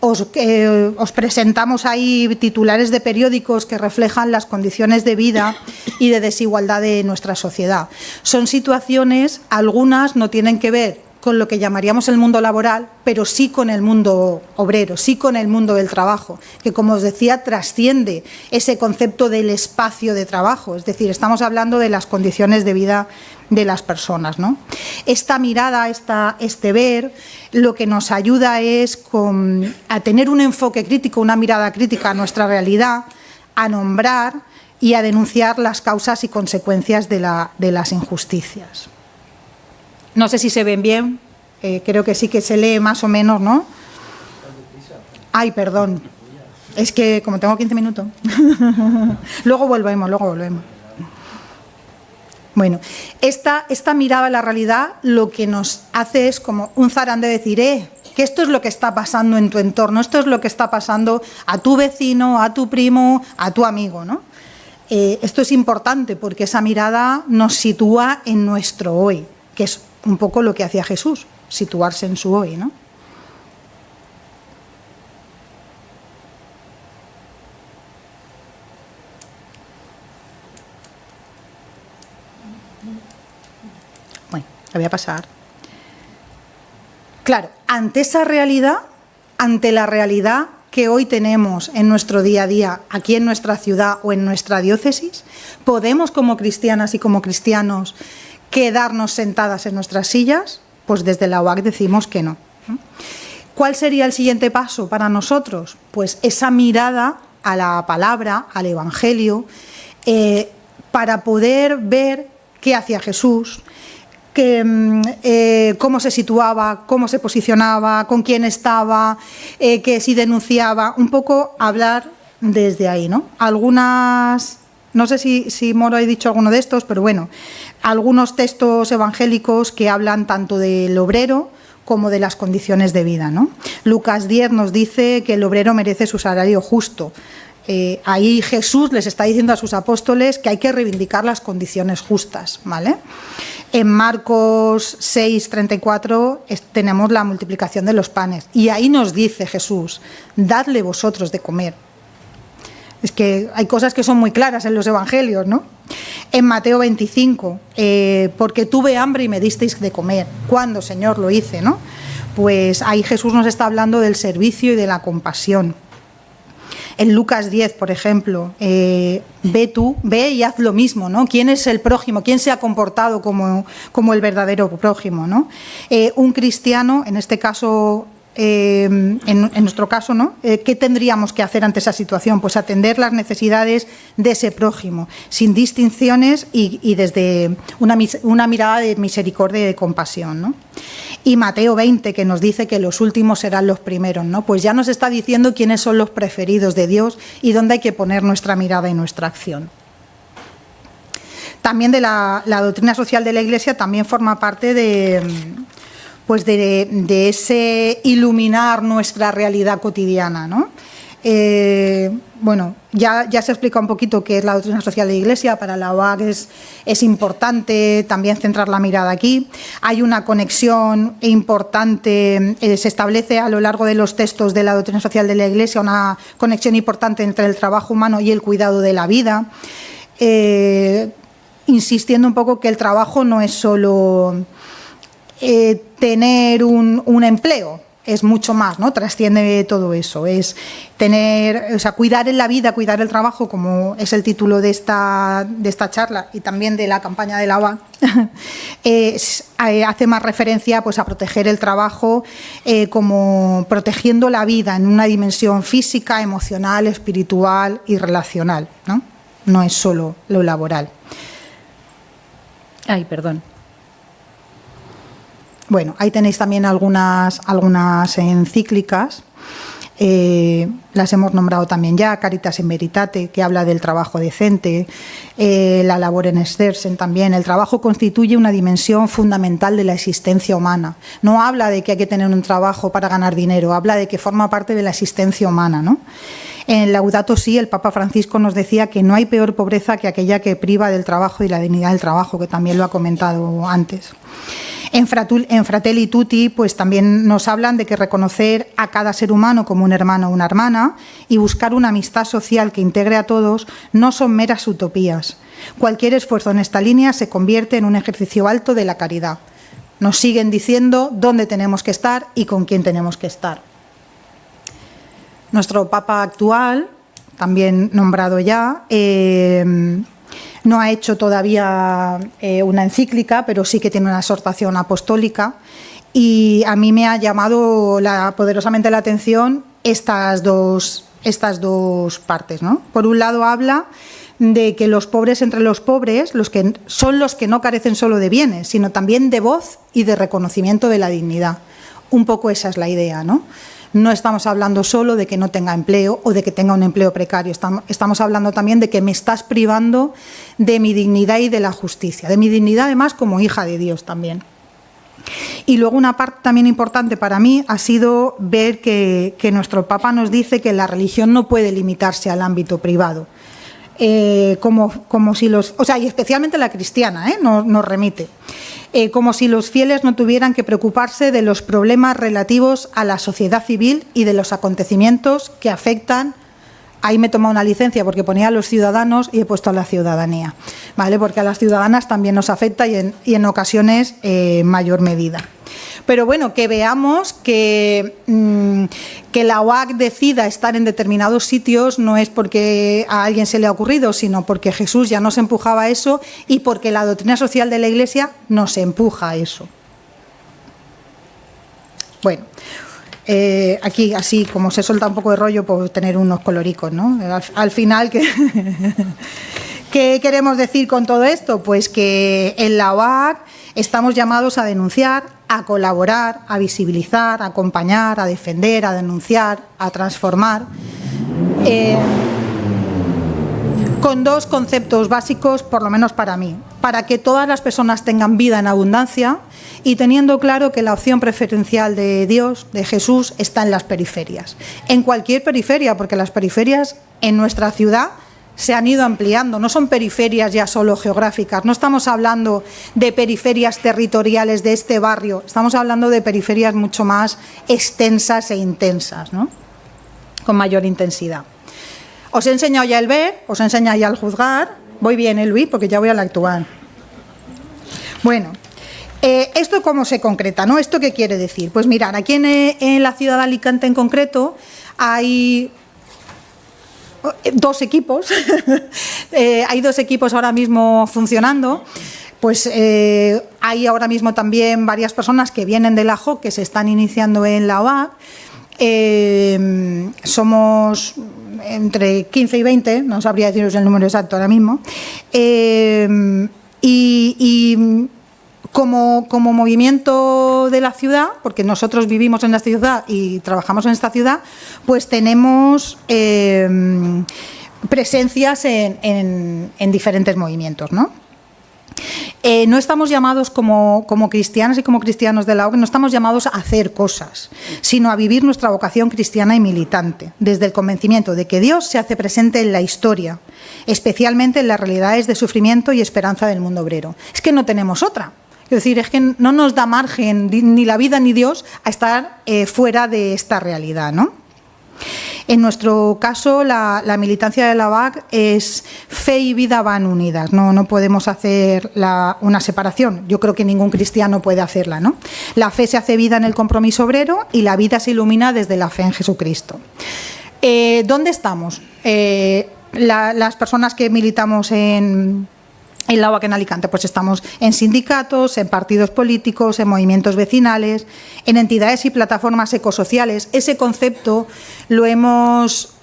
os presentamos ahí titulares de periódicos que reflejan las condiciones de vida y de desigualdad de nuestra sociedad. Son situaciones, algunas no tienen que ver con lo que llamaríamos el mundo laboral, pero sí con el mundo obrero, sí con el mundo del trabajo, que como os decía trasciende ese concepto del espacio de trabajo, es decir, estamos hablando de las condiciones de vida de las personas, ¿no? Esta mirada, este ver, lo que nos ayuda es a tener un enfoque crítico, una mirada crítica a nuestra realidad, a nombrar y a denunciar las causas y consecuencias de las injusticias. No sé si se ven bien, creo que sí que se lee más o menos, ¿no? Ay, perdón, es que como tengo 15 minutos. Luego volvemos. Bueno, esta mirada a la realidad lo que nos hace es como un zarán de decir, que esto es lo que está pasando en tu entorno, esto es lo que está pasando a tu vecino, a tu primo, a tu amigo, ¿no? Esto es importante porque esa mirada nos sitúa en nuestro hoy, que es un poco lo que hacía Jesús, situarse en su hoy, ¿no? Bueno, la voy a pasar. Claro, ante esa realidad, ante la realidad que hoy tenemos en nuestro día a día, aquí en nuestra ciudad o en nuestra diócesis, ¿podemos como cristianas y como cristianos quedarnos sentadas en nuestras sillas? Pues desde la OAC decimos que no. ¿Cuál sería el siguiente paso para nosotros? Pues esa mirada a la palabra, al Evangelio, para poder ver qué hacía Jesús, cómo se situaba, cómo se posicionaba, con quién estaba, que si denunciaba, un poco hablar desde ahí, ¿no? Algunas, no sé si Moro ha dicho alguno de estos, pero bueno, algunos textos evangélicos que hablan tanto del obrero como de las condiciones de vida, ¿no? Lucas 10 nos dice que el obrero merece su salario justo. Ahí Jesús les está diciendo a sus apóstoles que hay que reivindicar las condiciones justas, ¿vale? En Marcos 6:34 tenemos la multiplicación de los panes y ahí nos dice Jesús, dadle vosotros de comer. Es que hay cosas que son muy claras en los evangelios, ¿no? En Mateo 25, porque tuve hambre y me disteis de comer. ¿Cuándo, Señor, lo hice, no? Pues ahí Jesús nos está hablando del servicio y de la compasión. En Lucas 10, por ejemplo, ve y haz lo mismo, ¿no? ¿Quién es el prójimo? ¿Quién se ha comportado como el verdadero prójimo, ¿no? Un cristiano, en este caso en nuestro caso, ¿no? ¿Qué tendríamos que hacer ante esa situación? Pues atender las necesidades de ese prójimo, sin distinciones y desde una mirada de misericordia y de compasión, ¿no? Y Mateo 20, que nos dice que los últimos serán los primeros, ¿no? Pues ya nos está diciendo quiénes son los preferidos de Dios y dónde hay que poner nuestra mirada y nuestra acción. También de la doctrina social de la Iglesia también forma parte de ese iluminar nuestra realidad cotidiana, ¿no? Bueno, ya se explica un poquito qué es la doctrina social de la Iglesia. Para la OAC es importante también centrar la mirada aquí. Hay una conexión importante, se establece a lo largo de los textos de la doctrina social de la Iglesia una conexión importante entre el trabajo humano y el cuidado de la vida, insistiendo un poco que el trabajo no es solo tener un empleo, es mucho más, ¿no? Trasciende todo eso, es tener, o sea, cuidar en la vida, cuidar el trabajo, como es el título de esta charla y también de la campaña de la OAC, hace más referencia pues a proteger el trabajo como protegiendo la vida en una dimensión física, emocional, espiritual y relacional, ¿no? No es solo lo laboral. Ay, perdón. Bueno, ahí tenéis también algunas encíclicas, las hemos nombrado también ya, Caritas in Veritate, que habla del trabajo decente, la Labor in Exercens también. El trabajo constituye una dimensión fundamental de la existencia humana. No habla de que hay que tener un trabajo para ganar dinero, habla de que forma parte de la existencia humana, ¿no? En Laudato Si, el Papa Francisco nos decía que no hay peor pobreza que aquella que priva del trabajo y la dignidad del trabajo, que también lo ha comentado antes. En Fratelli Tutti, pues también nos hablan de que reconocer a cada ser humano como un hermano o una hermana y buscar una amistad social que integre a todos no son meras utopías. Cualquier esfuerzo en esta línea se convierte en un ejercicio alto de la caridad. Nos siguen diciendo dónde tenemos que estar y con quién tenemos que estar. Nuestro Papa actual, también nombrado ya, no ha hecho todavía una encíclica, pero sí que tiene una exhortación apostólica, y a mí me ha llamado poderosamente la atención estas dos partes, ¿no? Por un lado habla de que los pobres entre los pobres, son los que no carecen solo de bienes, sino también de voz y de reconocimiento de la dignidad. Un poco esa es la idea, ¿no? No estamos hablando solo de que no tenga empleo o de que tenga un empleo precario, estamos hablando también de que me estás privando de mi dignidad y de la justicia, de mi dignidad además como hija de Dios también. Y luego una parte también importante para mí ha sido ver que nuestro Papa nos dice que la religión no puede limitarse al ámbito privado. Como si los, o sea, y especialmente la cristiana, nos remite, como si los fieles no tuvieran que preocuparse de los problemas relativos a la sociedad civil y de los acontecimientos que afectan. Ahí me he tomado una licencia porque ponía a los ciudadanos y he puesto a la ciudadanía, ¿vale? Porque a las ciudadanas también nos afecta y en ocasiones en mayor medida. Pero bueno, que veamos que la OAC decida estar en determinados sitios no es porque a alguien se le ha ocurrido, sino porque Jesús ya nos empujaba a eso y porque la doctrina social de la Iglesia nos empuja a eso. Bueno, aquí así como se suelta un poco de rollo, pues tener unos coloricos, ¿no? Al final, ¿qué queremos decir con todo esto? Pues que en la OAC estamos llamados a denunciar, a colaborar, a visibilizar, a acompañar, a defender, a denunciar, a transformar, con dos conceptos básicos, por lo menos para mí: para que todas las personas tengan vida en abundancia y teniendo claro que la opción preferencial de Dios, de Jesús, está en las periferias. En cualquier periferia, porque las periferias en nuestra ciudad se han ido ampliando, no son periferias ya solo geográficas, no estamos hablando de periferias territoriales de este barrio, estamos hablando de periferias mucho más extensas e intensas, ¿no? Con mayor intensidad. Os he enseñado ya el ver, os he enseñado ya el juzgar. Voy bien, Luis, porque ya voy al actual. Bueno, ¿esto cómo se concreta, no? ¿Esto qué quiere decir? Pues mirad, aquí en la ciudad de Alicante en concreto hay dos equipos, hay dos equipos ahora mismo funcionando. Pues hay ahora mismo también varias personas que vienen de la JOC que se están iniciando en la OAC. Somos entre 15 y 20, no sabría deciros el número exacto ahora mismo. Como movimiento de la ciudad, porque nosotros vivimos en esta ciudad y trabajamos en esta ciudad, pues tenemos presencias en diferentes movimientos, ¿no? No estamos llamados como cristianas y como cristianos de la OAC, no estamos llamados a hacer cosas, sino a vivir nuestra vocación cristiana y militante, desde el convencimiento de que Dios se hace presente en la historia, especialmente en las realidades de sufrimiento y esperanza del mundo obrero. Es que no tenemos otra. Es decir, es que no nos da margen ni la vida ni Dios a estar fuera de esta realidad, ¿no? En nuestro caso, la militancia de la OAC es fe y vida van unidas, no podemos hacer una separación. Yo creo que ningún cristiano puede hacerla, ¿no? La fe se hace vida en el compromiso obrero y la vida se ilumina desde la fe en Jesucristo. ¿Dónde estamos? Las personas que militamos en la OAC en Alicante, pues estamos en sindicatos, en partidos políticos, en movimientos vecinales, en entidades y plataformas ecosociales. Ese concepto lo hemos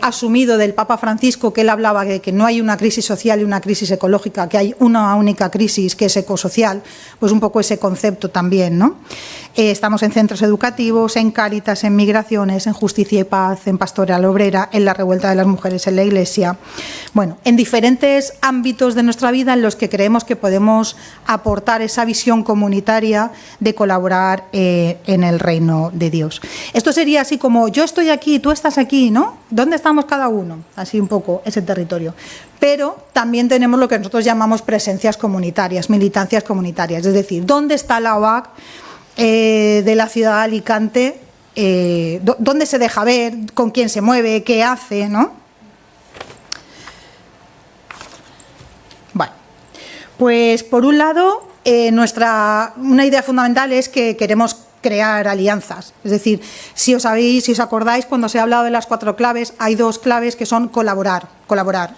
asumido del Papa Francisco, que él hablaba de que no hay una crisis social y una crisis ecológica, que hay una única crisis que es ecosocial, pues un poco ese concepto también, ¿no? Estamos en centros educativos, en Cáritas, en migraciones, en Justicia y Paz, en Pastoral Obrera, en la Revuelta de las Mujeres en la Iglesia. Bueno, en diferentes ámbitos de nuestra vida en los que creemos que podemos aportar esa visión comunitaria de colaborar en el reino de Dios. Esto sería así como yo estoy aquí, tú estás aquí, ¿no? ¿Dónde estamos cada uno? Así un poco ese territorio. Pero también tenemos lo que nosotros llamamos presencias comunitarias, militancias comunitarias. Es decir, ¿dónde está la OAC de la ciudad de Alicante? ¿Dónde se deja ver? ¿Con quién se mueve? ¿Qué hace? ¿No? Bueno, pues por un lado, una idea fundamental es que queremos crear alianzas. Es decir, si os acordáis, cuando se ha hablado de las 4 claves, hay 2 claves que son colaborar.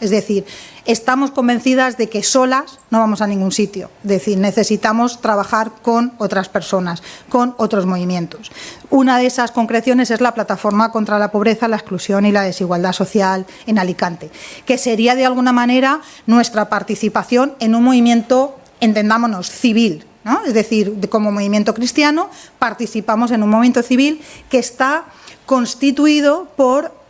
Es decir, estamos convencidas de que solas no vamos a ningún sitio. Es decir, necesitamos trabajar con otras personas, con otros movimientos. Una de esas concreciones es la Plataforma contra la Pobreza, la Exclusión y la Desigualdad Social en Alicante, que sería de alguna manera nuestra participación en un movimiento, entendámonos, civil, ¿no? Es decir, como movimiento cristiano participamos en un movimiento civil que está constituido por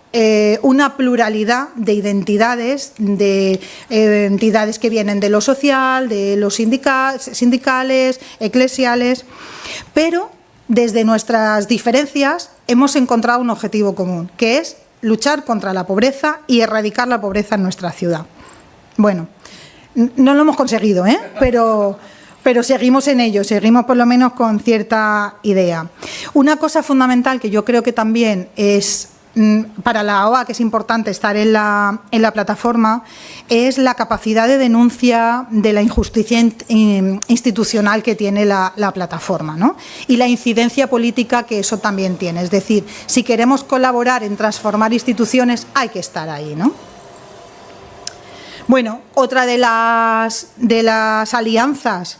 una pluralidad de identidades, de entidades que vienen de lo social, de los sindicales, eclesiales, pero desde nuestras diferencias hemos encontrado un objetivo común, que es luchar contra la pobreza y erradicar la pobreza en nuestra ciudad. Bueno, no lo hemos conseguido, pero seguimos en ello, seguimos por lo menos con cierta idea. Una cosa fundamental que yo creo que también es para la OAC, que es importante estar en la plataforma, es la capacidad de denuncia de la injusticia institucional que tiene la plataforma, ¿no? Y la incidencia política que eso también tiene. Es decir, si queremos colaborar en transformar instituciones, hay que estar ahí, ¿no? Bueno, otra de las alianzas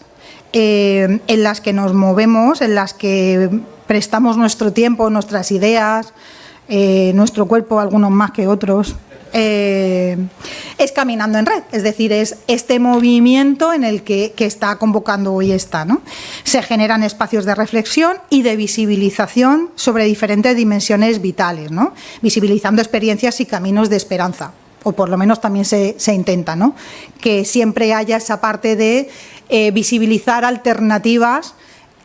en las que nos movemos, en las que prestamos nuestro tiempo, nuestras ideas, nuestro cuerpo, algunos más que otros, es Caminando en Red. Es decir, es este movimiento en el que está convocando hoy ¿no? Se generan espacios de reflexión y de visibilización sobre diferentes dimensiones vitales, ¿no? Visibilizando experiencias y caminos de esperanza. O por lo menos también se intenta, ¿no? Que siempre haya esa parte de visibilizar alternativas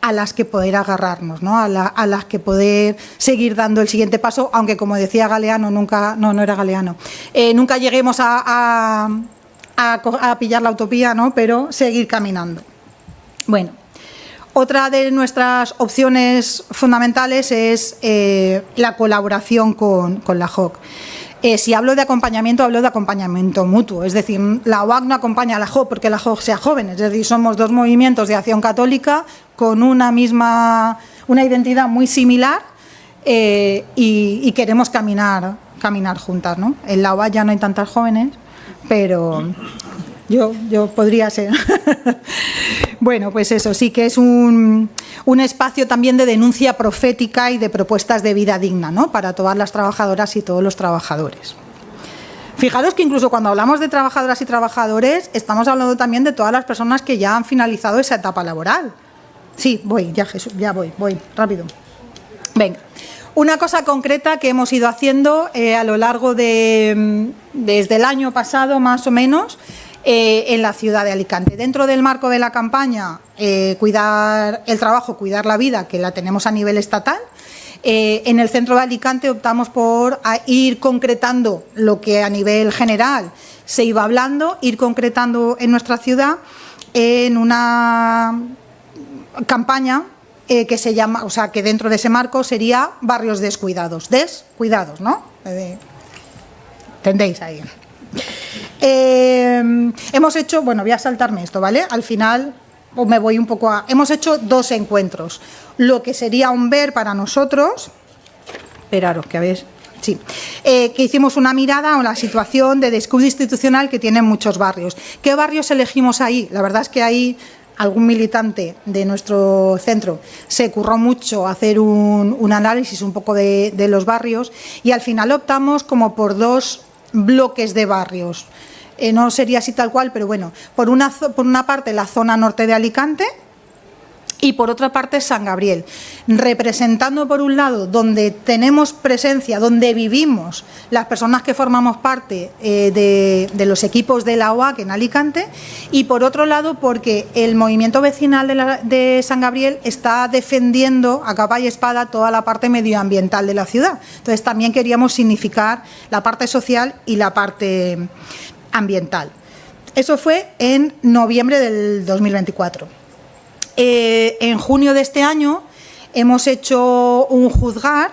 a las que poder agarrarnos, ¿no? A las que poder seguir dando el siguiente paso, aunque como decía Galeano, no era Galeano, nunca lleguemos a pillar la utopía, ¿no? Pero seguir caminando. Bueno, otra de nuestras opciones fundamentales es la colaboración con la JOC. Si hablo de acompañamiento mutuo, es decir, la OAC no acompaña a la JOC porque la JOC sea joven, es decir, somos 2 movimientos de acción católica con una identidad muy similar y queremos caminar juntas, ¿no? En la OAC ya no hay tantas jóvenes, pero yo podría ser. Bueno, pues eso, sí que es un espacio también de denuncia profética y de propuestas de vida digna, ¿no? Para todas las trabajadoras y todos los trabajadores. Fijaros que incluso cuando hablamos de trabajadoras y trabajadores, estamos hablando también de todas las personas que ya han finalizado esa etapa laboral. Sí, voy, ya Jesús, ya voy, rápido. Venga. Una cosa concreta que hemos ido haciendo a lo largo desde el año pasado, más o menos, en la ciudad de Alicante. Dentro del marco de la campaña Cuidar el trabajo, cuidar la vida, que la tenemos a nivel estatal, en el centro de Alicante optamos por ir concretando lo que a nivel general se iba hablando, ir concretando en nuestra ciudad en una campaña que se llama, o sea, que dentro de ese marco sería barrios descuidados. Descuidados, ¿no? ¿Entendéis ahí? Hemos hecho, bueno, voy a saltarme esto, ¿vale? Al final me voy un poco a... Hemos hecho 2 encuentros. Lo que sería un ver para nosotros... Esperaros, que habéis... Sí, que hicimos una mirada a la situación de descuido institucional que tienen muchos barrios. ¿Qué barrios elegimos ahí? La verdad es que ahí algún militante de nuestro centro se curró mucho hacer un análisis un poco de los barrios y al final optamos como por 2 bloques de barrios. No sería así tal cual, pero bueno, por una parte la zona norte de Alicante y por otra parte San Gabriel, representando por un lado donde tenemos presencia, donde vivimos las personas que formamos parte de los equipos de la OAC en Alicante y por otro lado porque el movimiento vecinal de San Gabriel está defendiendo a capa y espada toda la parte medioambiental de la ciudad. Entonces también queríamos significar la parte social y la parte ambiental. Eso fue en noviembre del 2024. En junio de este año hemos hecho un juzgar,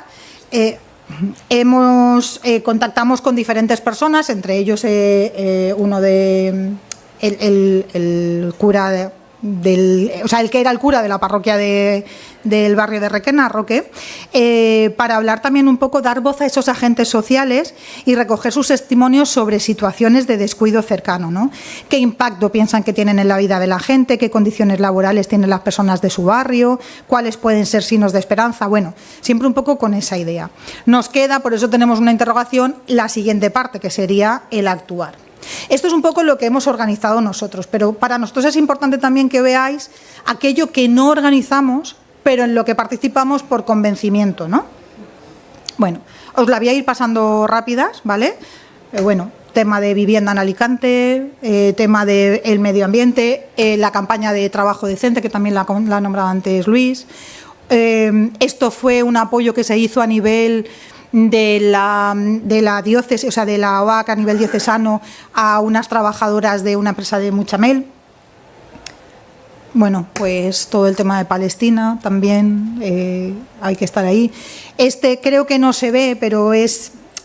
contactamos con diferentes personas, entre ellos uno de el cura el que era el cura de la parroquia del barrio de Requena, Roque, para hablar también un poco, dar voz a esos agentes sociales y recoger sus testimonios sobre situaciones de descuido cercano, ¿no? ¿Qué impacto piensan que tienen en la vida de la gente? ¿Qué condiciones laborales tienen las personas de su barrio? ¿Cuáles pueden ser signos de esperanza? Bueno, siempre un poco con esa idea. Nos queda, por eso tenemos una interrogación, la siguiente parte, que sería el actuar. Esto es un poco lo que hemos organizado nosotros, pero para nosotros es importante también que veáis aquello que no organizamos, pero en lo que participamos por convencimiento, ¿no? Bueno, os la voy a ir pasando rápidas, ¿vale? Bueno, tema de vivienda en Alicante, tema del medio ambiente, la campaña de trabajo decente, que también la ha nombrado antes Luis. Esto fue un apoyo que se hizo a nivel de la diócesis, o sea, de la OAC a nivel diocesano a unas trabajadoras de una empresa de Muchamel. Bueno, pues todo el tema de Palestina también hay que estar ahí. Creo que no se ve, pero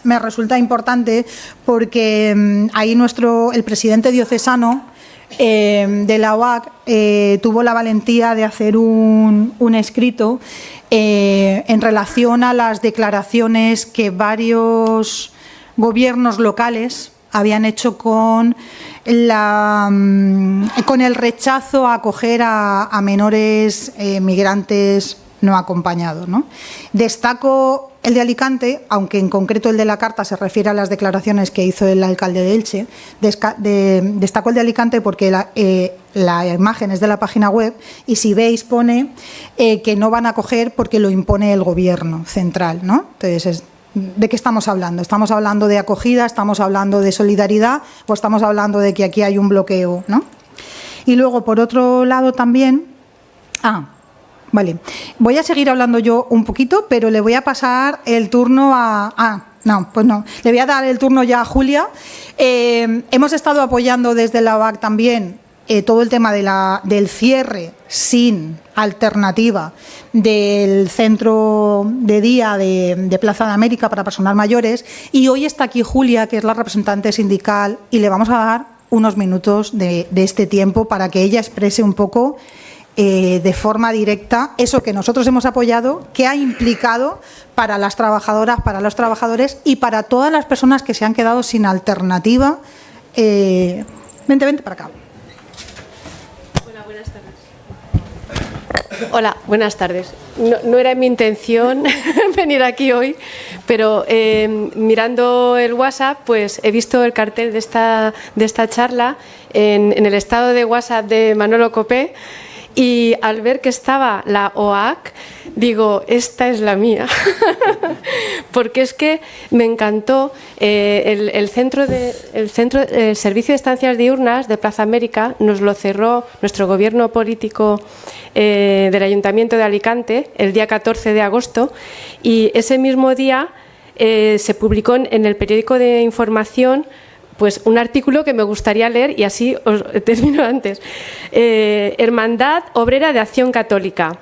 me resulta importante porque ahí el presidente diocesano de la OAC tuvo la valentía de hacer un escrito en relación a las declaraciones que varios gobiernos locales habían hecho con el rechazo a acoger a menores migrantes no acompañados, ¿no? Destaco el de Alicante, aunque en concreto el de la carta se refiere a las declaraciones que hizo el alcalde de Elche. Destaco el de Alicante porque la imagen es de la página web y si veis pone que no van a acoger porque lo impone el gobierno central, ¿no? Entonces, ¿de qué estamos hablando? ¿Estamos hablando de acogida? ¿Estamos hablando de solidaridad? ¿O estamos hablando de que aquí hay un bloqueo, ¿no? Y luego, por otro lado también... Vale, voy a seguir hablando yo un poquito, pero le voy a pasar el turno le voy a dar el turno ya a Julia. Hemos estado apoyando desde la OAC también todo el tema del cierre sin alternativa del centro de día de Plaza de América para personas mayores y hoy está aquí Julia, que es la representante sindical, y le vamos a dar unos minutos de este tiempo para que ella exprese un poco de forma directa eso que nosotros hemos apoyado, que ha implicado para las trabajadoras, para los trabajadores y para todas las personas que se han quedado sin alternativa. Vente para acá. Hola, buenas tardes. Hola, buenas tardes. No era mi intención venir aquí hoy, pero mirando el WhatsApp, pues he visto el cartel de esta charla en el estado de WhatsApp de Manolo Copé, y al ver que estaba la OAC, digo, esta es la mía. Porque es que me encantó el servicio de estancias diurnas de Plaza América. Nos lo cerró nuestro gobierno político del Ayuntamiento de Alicante el día 14 de agosto, y ese mismo día se publicó en el periódico de información pues un artículo que me gustaría leer, y así os termino antes. Hermandad Obrera de Acción Católica.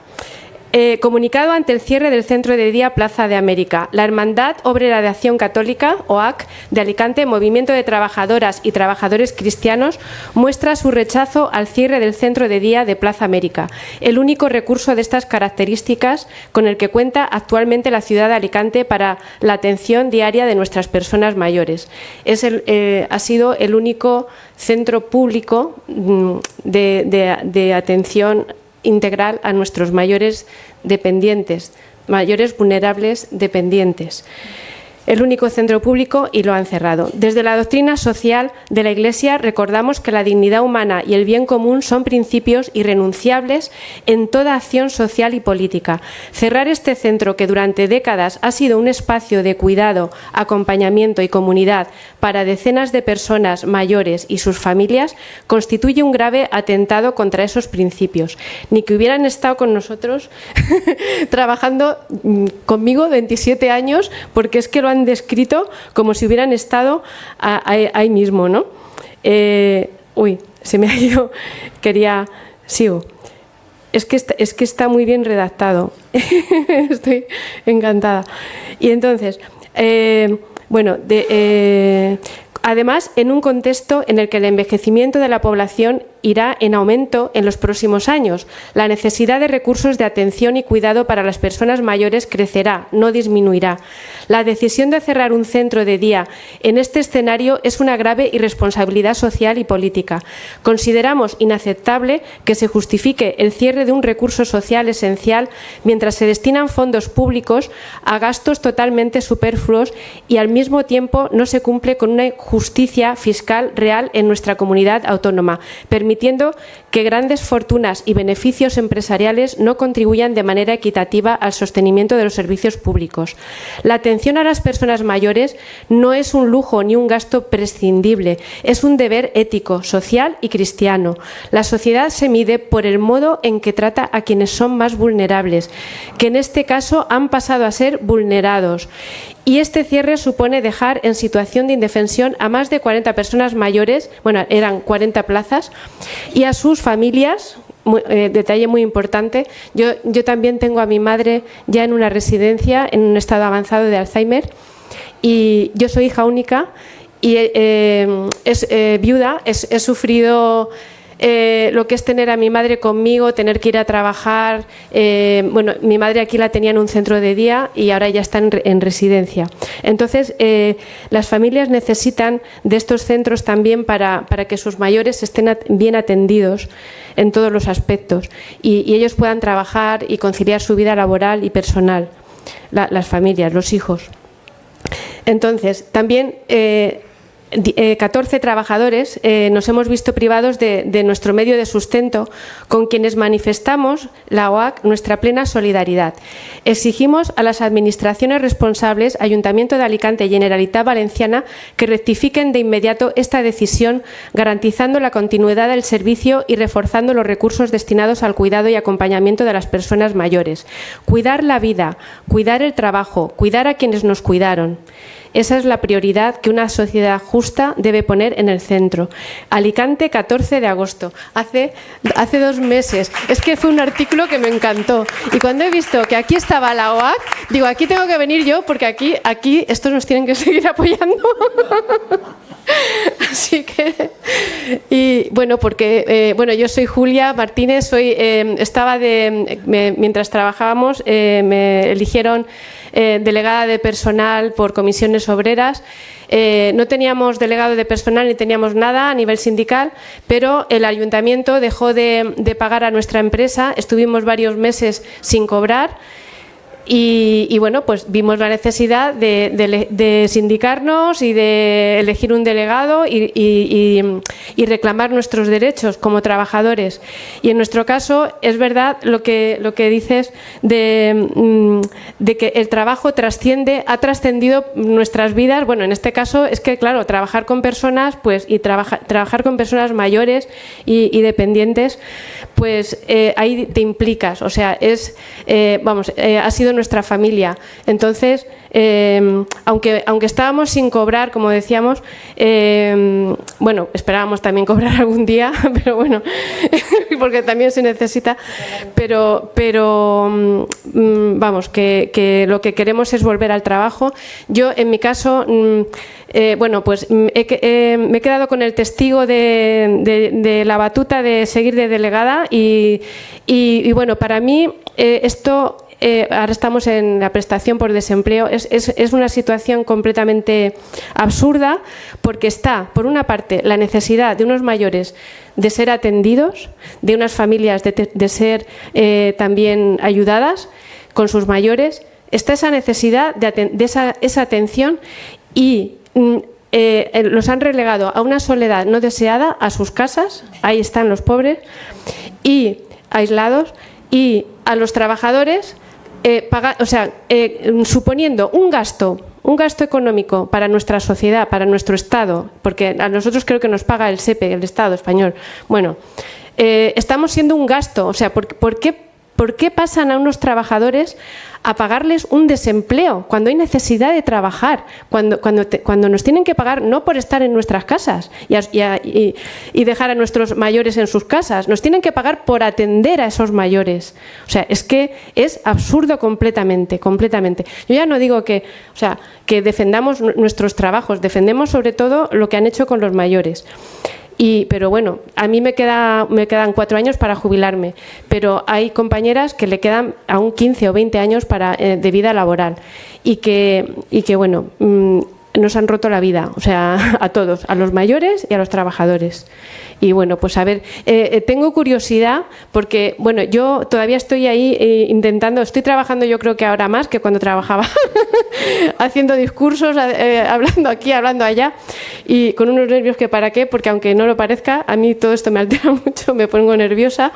Comunicado ante el cierre del centro de día Plaza de América. La Hermandad Obrera de Acción Católica, OAC, de Alicante, Movimiento de Trabajadoras y Trabajadores Cristianos, muestra su rechazo al cierre del centro de día de Plaza América, el único recurso de estas características con el que cuenta actualmente la ciudad de Alicante para la atención diaria de nuestras personas mayores. Ha sido el único centro público de atención integral a nuestros mayores dependientes, mayores vulnerables dependientes. El único centro público, y lo han cerrado. Desde la doctrina social de la Iglesia recordamos que la dignidad humana y el bien común son principios irrenunciables en toda acción social y política. Cerrar este centro, que durante décadas ha sido un espacio de cuidado, acompañamiento y comunidad para decenas de personas mayores y sus familias, constituye un grave atentado contra esos principios. Ni que hubieran estado con nosotros trabajando conmigo 27 años, porque es que lo han descrito como si hubieran estado ahí mismo, ¿no? Se me ha ido, sigo. Es que está muy bien redactado. Estoy encantada. Y entonces, además, en un contexto en el que el envejecimiento de la población irá en aumento en los próximos años, la necesidad de recursos de atención y cuidado para las personas mayores crecerá, no disminuirá. La decisión de cerrar un centro de día en este escenario es una grave irresponsabilidad social y política. Consideramos inaceptable que se justifique el cierre de un recurso social esencial mientras se destinan fondos públicos a gastos totalmente superfluos y al mismo tiempo no se cumple con una justicia fiscal real en nuestra comunidad autónoma, permitiendo que grandes fortunas y beneficios empresariales no contribuyan de manera equitativa al sostenimiento de los servicios públicos. La atención a las personas mayores no es un lujo ni un gasto prescindible, es un deber ético, social y cristiano. La sociedad se mide por el modo en que trata a quienes son más vulnerables, que en este caso han pasado a ser vulnerados. Y este cierre supone dejar en situación de indefensión a más de 40 personas mayores, eran 40 plazas, y a sus familias. Detalle muy importante, yo también tengo a mi madre ya en una residencia en un estado avanzado de Alzheimer, y yo soy hija única y viuda. He sufrido lo que es tener a mi madre conmigo, tener que ir a trabajar. Mi madre aquí la tenía en un centro de día y ahora ya está en residencia. Entonces, las familias necesitan de estos centros también para que sus mayores estén bien atendidos en todos los aspectos y ellos puedan trabajar y conciliar su vida laboral y personal, las familias, los hijos. Entonces, también 14 trabajadores nos hemos visto privados de nuestro medio de sustento, con quienes manifestamos, la OAC, nuestra plena solidaridad. Exigimos a las administraciones responsables, Ayuntamiento de Alicante y Generalitat Valenciana, que rectifiquen de inmediato esta decisión, garantizando la continuidad del servicio y reforzando los recursos destinados al cuidado y acompañamiento de las personas mayores. Cuidar la vida, cuidar el trabajo, cuidar a quienes nos cuidaron. Esa es la prioridad que una sociedad justa debe poner en el centro. Alicante, 14 de agosto, hace 2 meses. Es que fue un artículo que me encantó. Y cuando he visto que aquí estaba la OAC, digo, aquí tengo que venir yo porque aquí estos nos tienen que seguir apoyando. Así que Y bueno, porque yo soy Julia Martínez, mientras trabajábamos, me eligieron delegada de personal por comisiones obreras. No teníamos delegado de personal ni teníamos nada a nivel sindical, pero el ayuntamiento dejó de pagar a nuestra empresa, estuvimos varios meses sin cobrar. Y bueno, pues vimos la necesidad de sindicarnos y de elegir un delegado y reclamar nuestros derechos como trabajadores. Y en nuestro caso es verdad lo que dices de que el trabajo ha trascendido nuestras vidas. Bueno, en este caso es que, claro, trabajar con personas trabajar con personas mayores y dependientes, pues ahí te implicas. O sea, ha sido nuestra familia. Entonces, aunque estábamos sin cobrar, como decíamos, esperábamos también cobrar algún día, pero bueno, porque también se necesita, pero que lo que queremos es volver al trabajo. Yo, en mi caso, me he quedado con el testigo de la batuta de seguir de delegada y bueno, para mí esto... ahora estamos en la prestación por desempleo. Es una situación completamente absurda porque está, por una parte, la necesidad de unos mayores de ser atendidos, de unas familias de ser también ayudadas con sus mayores. Está esa necesidad de esa atención y los han relegado a una soledad no deseada, a sus casas. Ahí están los pobres y aislados, y a los trabajadores suponiendo un gasto económico para nuestra sociedad, para nuestro Estado, porque a nosotros creo que nos paga el SEPE, el Estado español. Bueno, estamos siendo un gasto. O sea, ¿por qué pasan a unos trabajadores a pagarles un desempleo cuando hay necesidad de trabajar, cuando nos tienen que pagar no por estar en nuestras casas y dejar a nuestros mayores en sus casas, nos tienen que pagar por atender a esos mayores? O sea, es que es absurdo completamente. Yo ya no digo que defendamos nuestros trabajos, defendemos sobre todo lo que han hecho con los mayores. Pero bueno, a mí me quedan 4 años para jubilarme, pero hay compañeras que le quedan aún 15 o 20 años de vida laboral y que bueno, nos han roto la vida, o sea, a todos, a los mayores y a los trabajadores. Y bueno, pues a ver, tengo curiosidad porque, bueno, yo todavía estoy ahí estoy trabajando, yo creo que ahora más que cuando trabajaba, haciendo discursos, hablando aquí, hablando allá, y con unos nervios que para qué, porque aunque no lo parezca, a mí todo esto me altera mucho, me pongo nerviosa.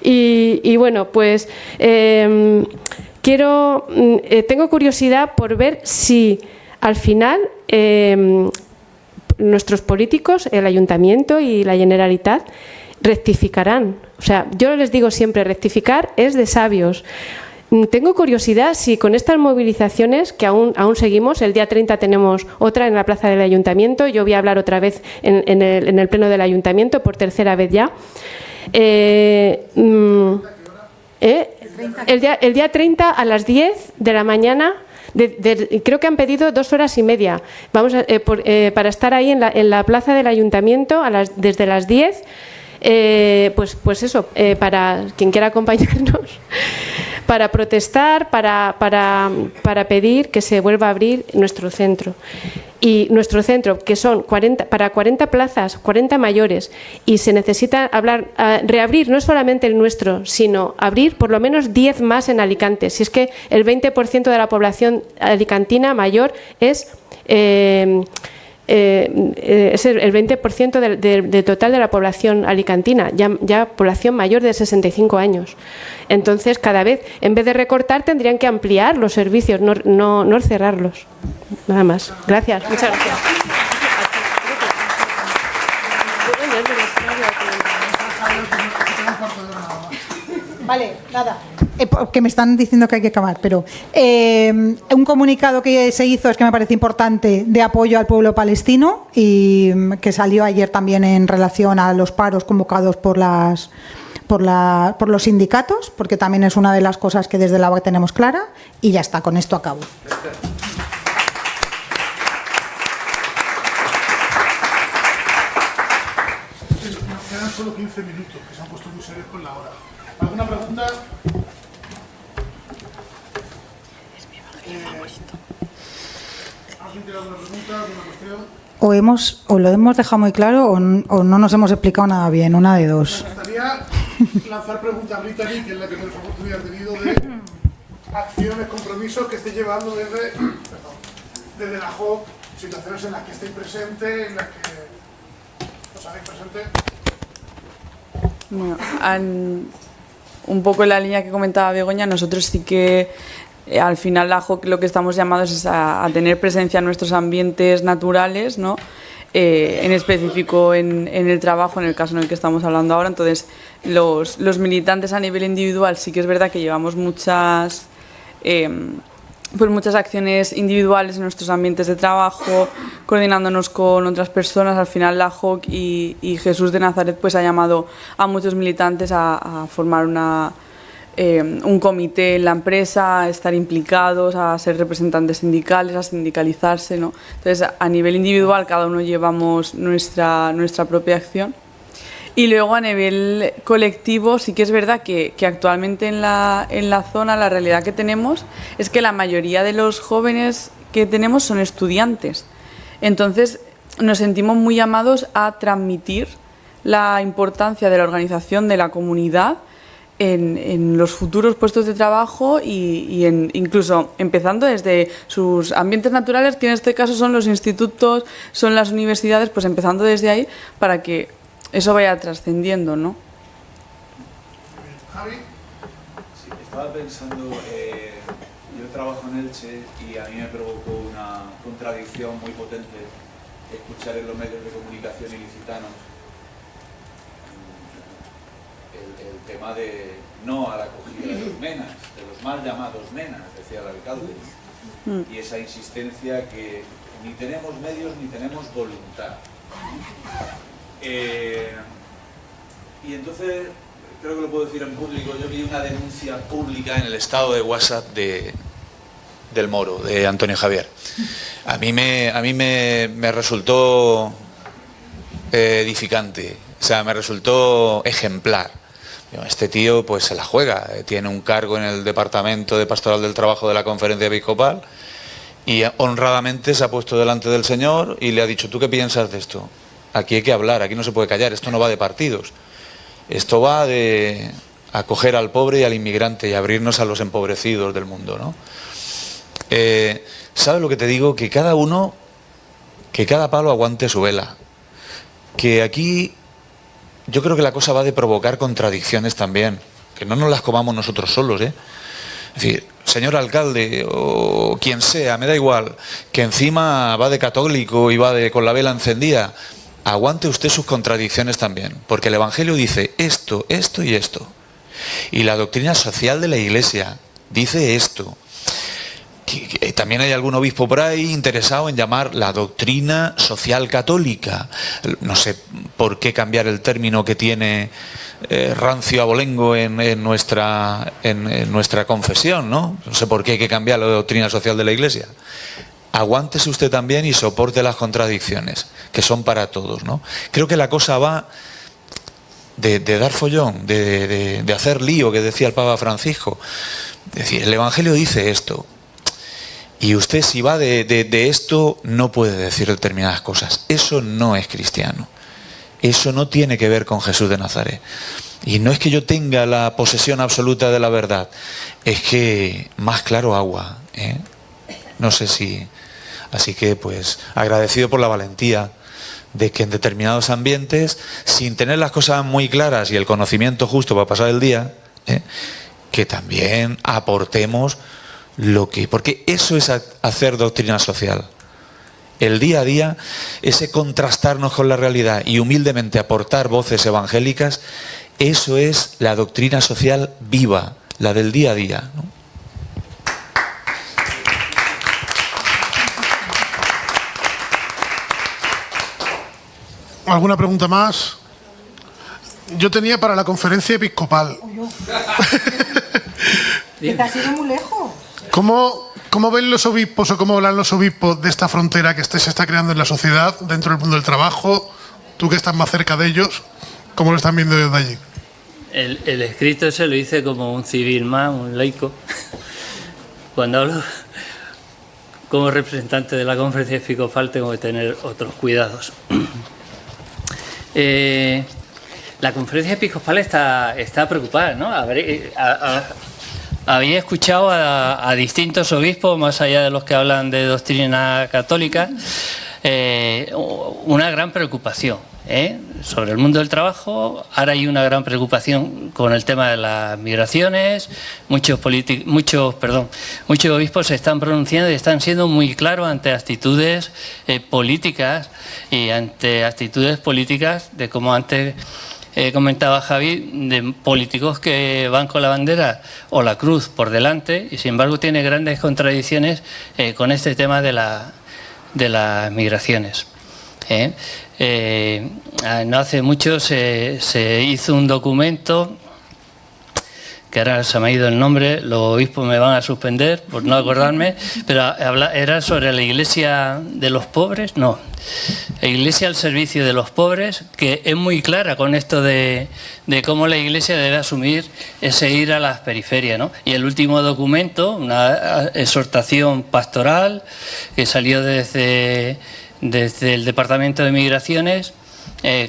Y bueno, pues tengo curiosidad por ver si al final nuestros políticos, el Ayuntamiento y la Generalitat, rectificarán. O sea, yo les digo siempre, rectificar es de sabios. Tengo curiosidad si con estas movilizaciones, que aún seguimos, el día 30 tenemos otra en la plaza del Ayuntamiento, yo voy a hablar otra vez en el pleno del Ayuntamiento, por tercera vez ya. El día 30 a las 10 de la mañana, creo que han pedido 2 horas y media para estar ahí en la plaza del Ayuntamiento desde las 10, pues eso, para quien quiera acompañarnos, para protestar, para pedir que se vuelva a abrir nuestro centro. Y nuestro centro, que son 40 plazas, 40 mayores, y se necesita reabrir no solamente el nuestro, sino abrir por lo menos 10 más en Alicante. Si es que el 20% de la población alicantina mayor es el 20% del total de la población alicantina, ya población mayor de 65 años. Entonces, cada vez, en vez de recortar, tendrían que ampliar los servicios, no cerrarlos. Nada más. Gracias. Muchas gracias. Vale, nada. Que me están diciendo que hay que acabar, pero un comunicado que se hizo, es que me parece importante, de apoyo al pueblo palestino, y que salió ayer también en relación a los paros convocados por los sindicatos, porque también es una de las cosas que desde la UAC tenemos clara, y ya está, con esto acabo. quedan solo 15 minutos, que se han puesto muy serios con la hora. ¿Alguna pregunta? ¿Alguien tiene alguna pregunta, alguna cuestión? O lo hemos dejado muy claro o no nos hemos explicado nada bien, una de dos. Me gustaría lanzar preguntas a Brittany, que es la que menos oportunidad ha tenido de acciones, compromisos que esté llevando desde la JOC, situaciones en las que estéis presente, en las que os hagáis presente. Bueno, un poco en la línea que comentaba Begoña, nosotros sí que al final la JOC lo que estamos llamados es a tener presencia en nuestros ambientes naturales, ¿no? En específico en el trabajo, en el caso en el que estamos hablando ahora. Entonces, los militantes a nivel individual sí que es verdad que llevamos muchas acciones individuales en nuestros ambientes de trabajo, coordinándonos con otras personas. Al final la JOC y Jesús de Nazaret pues ha llamado a muchos militantes a formar un comité en la empresa, a estar implicados, a ser representantes sindicales, a sindicalizarse, ¿no? Entonces, a nivel individual cada uno llevamos nuestra propia acción. Y luego a nivel colectivo sí que es verdad que actualmente en la zona la realidad que tenemos es que la mayoría de los jóvenes que tenemos son estudiantes. Entonces nos sentimos muy llamados a transmitir la importancia de la organización de la comunidad en los futuros puestos de trabajo y incluso empezando desde sus ambientes naturales, que en este caso son los institutos, son las universidades, pues empezando desde ahí para que eso vaya trascendiendo, ¿no? Javi. Sí, estaba pensando, yo trabajo en Elche y a mí me provocó una contradicción muy potente escuchar en los medios de comunicación ilicitanos el tema de no a la acogida de los menas, de los mal llamados menas, decía el alcalde, y esa insistencia que ni tenemos medios ni tenemos voluntad. Y entonces, creo que lo puedo decir en público, yo vi una denuncia pública en el estado de WhatsApp del Moro, de Antonio Javier. A mí me resultó edificante, o sea, me resultó ejemplar. Este tío pues se la juega, tiene un cargo en el Departamento de Pastoral del Trabajo de la Conferencia Episcopal y honradamente se ha puesto delante del Señor y le ha dicho: ¿tú qué piensas de esto? Aquí hay que hablar, aquí no se puede callar, esto no va de partidos, esto va de acoger al pobre y al inmigrante y abrirnos a los empobrecidos del mundo, ¿no? ¿Sabes lo que te digo? Que cada palo aguante su vela, que aquí yo creo que la cosa va de provocar contradicciones también, que no nos las comamos nosotros solos, ¿eh? Es decir, señor alcalde o quien sea, me da igual, que encima va de católico y va con la vela encendida, aguante usted sus contradicciones también, porque el Evangelio dice esto, esto y esto. Y la doctrina social de la Iglesia dice esto. Que también hay algún obispo por ahí interesado en llamar la doctrina social católica. No sé por qué cambiar el término que tiene rancio abolengo en nuestra confesión, ¿no? No sé por qué hay que cambiar la doctrina social de la Iglesia. Aguántese usted también y soporte las contradicciones, que son para todos, ¿no? Creo que la cosa va de dar follón, de hacer lío, que decía el Papa Francisco. Es decir, el Evangelio dice esto. Y usted, si va de esto, no puede decir determinadas cosas. Eso no es cristiano. Eso no tiene que ver con Jesús de Nazaret. Y no es que yo tenga la posesión absoluta de la verdad. Es que más claro agua, ¿eh? No sé si... Así que, pues, agradecido por la valentía de que en determinados ambientes, sin tener las cosas muy claras y el conocimiento justo para pasar el día, que también aportemos porque eso es hacer doctrina social. El día a día, ese contrastarnos con la realidad y humildemente aportar voces evangélicas, eso es la doctrina social viva, la del día a día, ¿no? ¿Alguna pregunta más? Yo tenía para la conferencia episcopal. Que te has ido muy lejos. ¿Cómo ven los obispos o cómo hablan los obispos de esta frontera que se está creando en la sociedad, dentro del mundo del trabajo? Tú que estás más cerca de ellos, ¿Cómo lo están viendo desde allí? El escrito ese lo hice como un civil más, un laico. Cuando hablo como representante de la Conferencia Episcopal tengo que tener otros cuidados. La Conferencia Episcopal está preocupada, ¿no? Había escuchado a distintos obispos, más allá de los que hablan de doctrina católica, una gran preocupación sobre el mundo del trabajo. Ahora hay una gran preocupación con el tema de las migraciones. Muchos obispos se están pronunciando y están siendo muy claros ante actitudes políticas y ante actitudes políticas de, como antes comentaba Javi, de políticos que van con la bandera o la cruz por delante y sin embargo tiene grandes contradicciones con este tema de las migraciones. No hace mucho se hizo un documento que ahora se me ha ido el nombre, los obispos me van a suspender por no acordarme, pero era sobre la Iglesia de los pobres, no, la Iglesia al servicio de los pobres, que es muy clara con esto de cómo la Iglesia debe asumir ese ir a las periferias, ¿no? Y el último documento, una exhortación pastoral que salió desde el Departamento de Migraciones,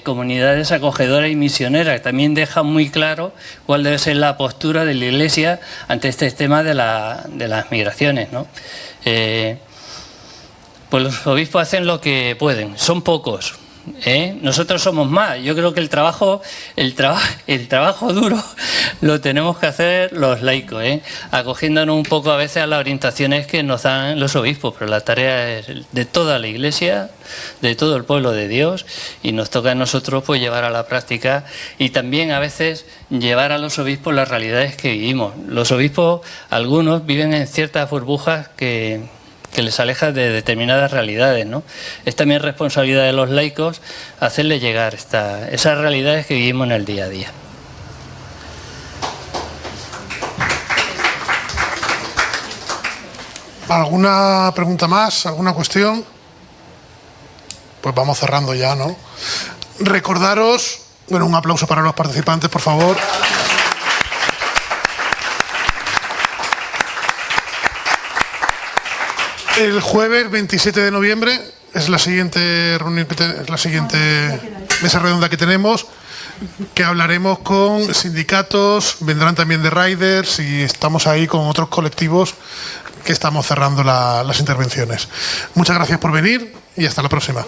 comunidades acogedoras y misioneras, que también deja muy claro cuál debe ser la postura de la Iglesia ante este tema de las migraciones, ¿no? Pues los obispos hacen lo que pueden, son pocos. Nosotros somos más. Yo creo que el trabajo duro lo tenemos que hacer los laicos, acogiéndonos un poco a veces a las orientaciones que nos dan los obispos, pero la tarea es de toda la Iglesia, de todo el pueblo de Dios, y nos toca a nosotros pues llevar a la práctica y también a veces llevar a los obispos las realidades que vivimos. Los obispos, algunos, viven en ciertas burbujas que les aleja de determinadas realidades, ¿no? Es también responsabilidad de los laicos hacerles llegar esas realidades que vivimos en el día a día. ¿Alguna pregunta más? ¿Alguna cuestión? Pues vamos cerrando ya, ¿no? Recordaros, bueno, un aplauso para los participantes, por favor. El jueves 27 de noviembre es la siguiente reunión es la siguiente mesa redonda que tenemos, que hablaremos con sindicatos, vendrán también de riders y estamos ahí con otros colectivos que estamos cerrando las intervenciones. Muchas gracias por venir y hasta la próxima.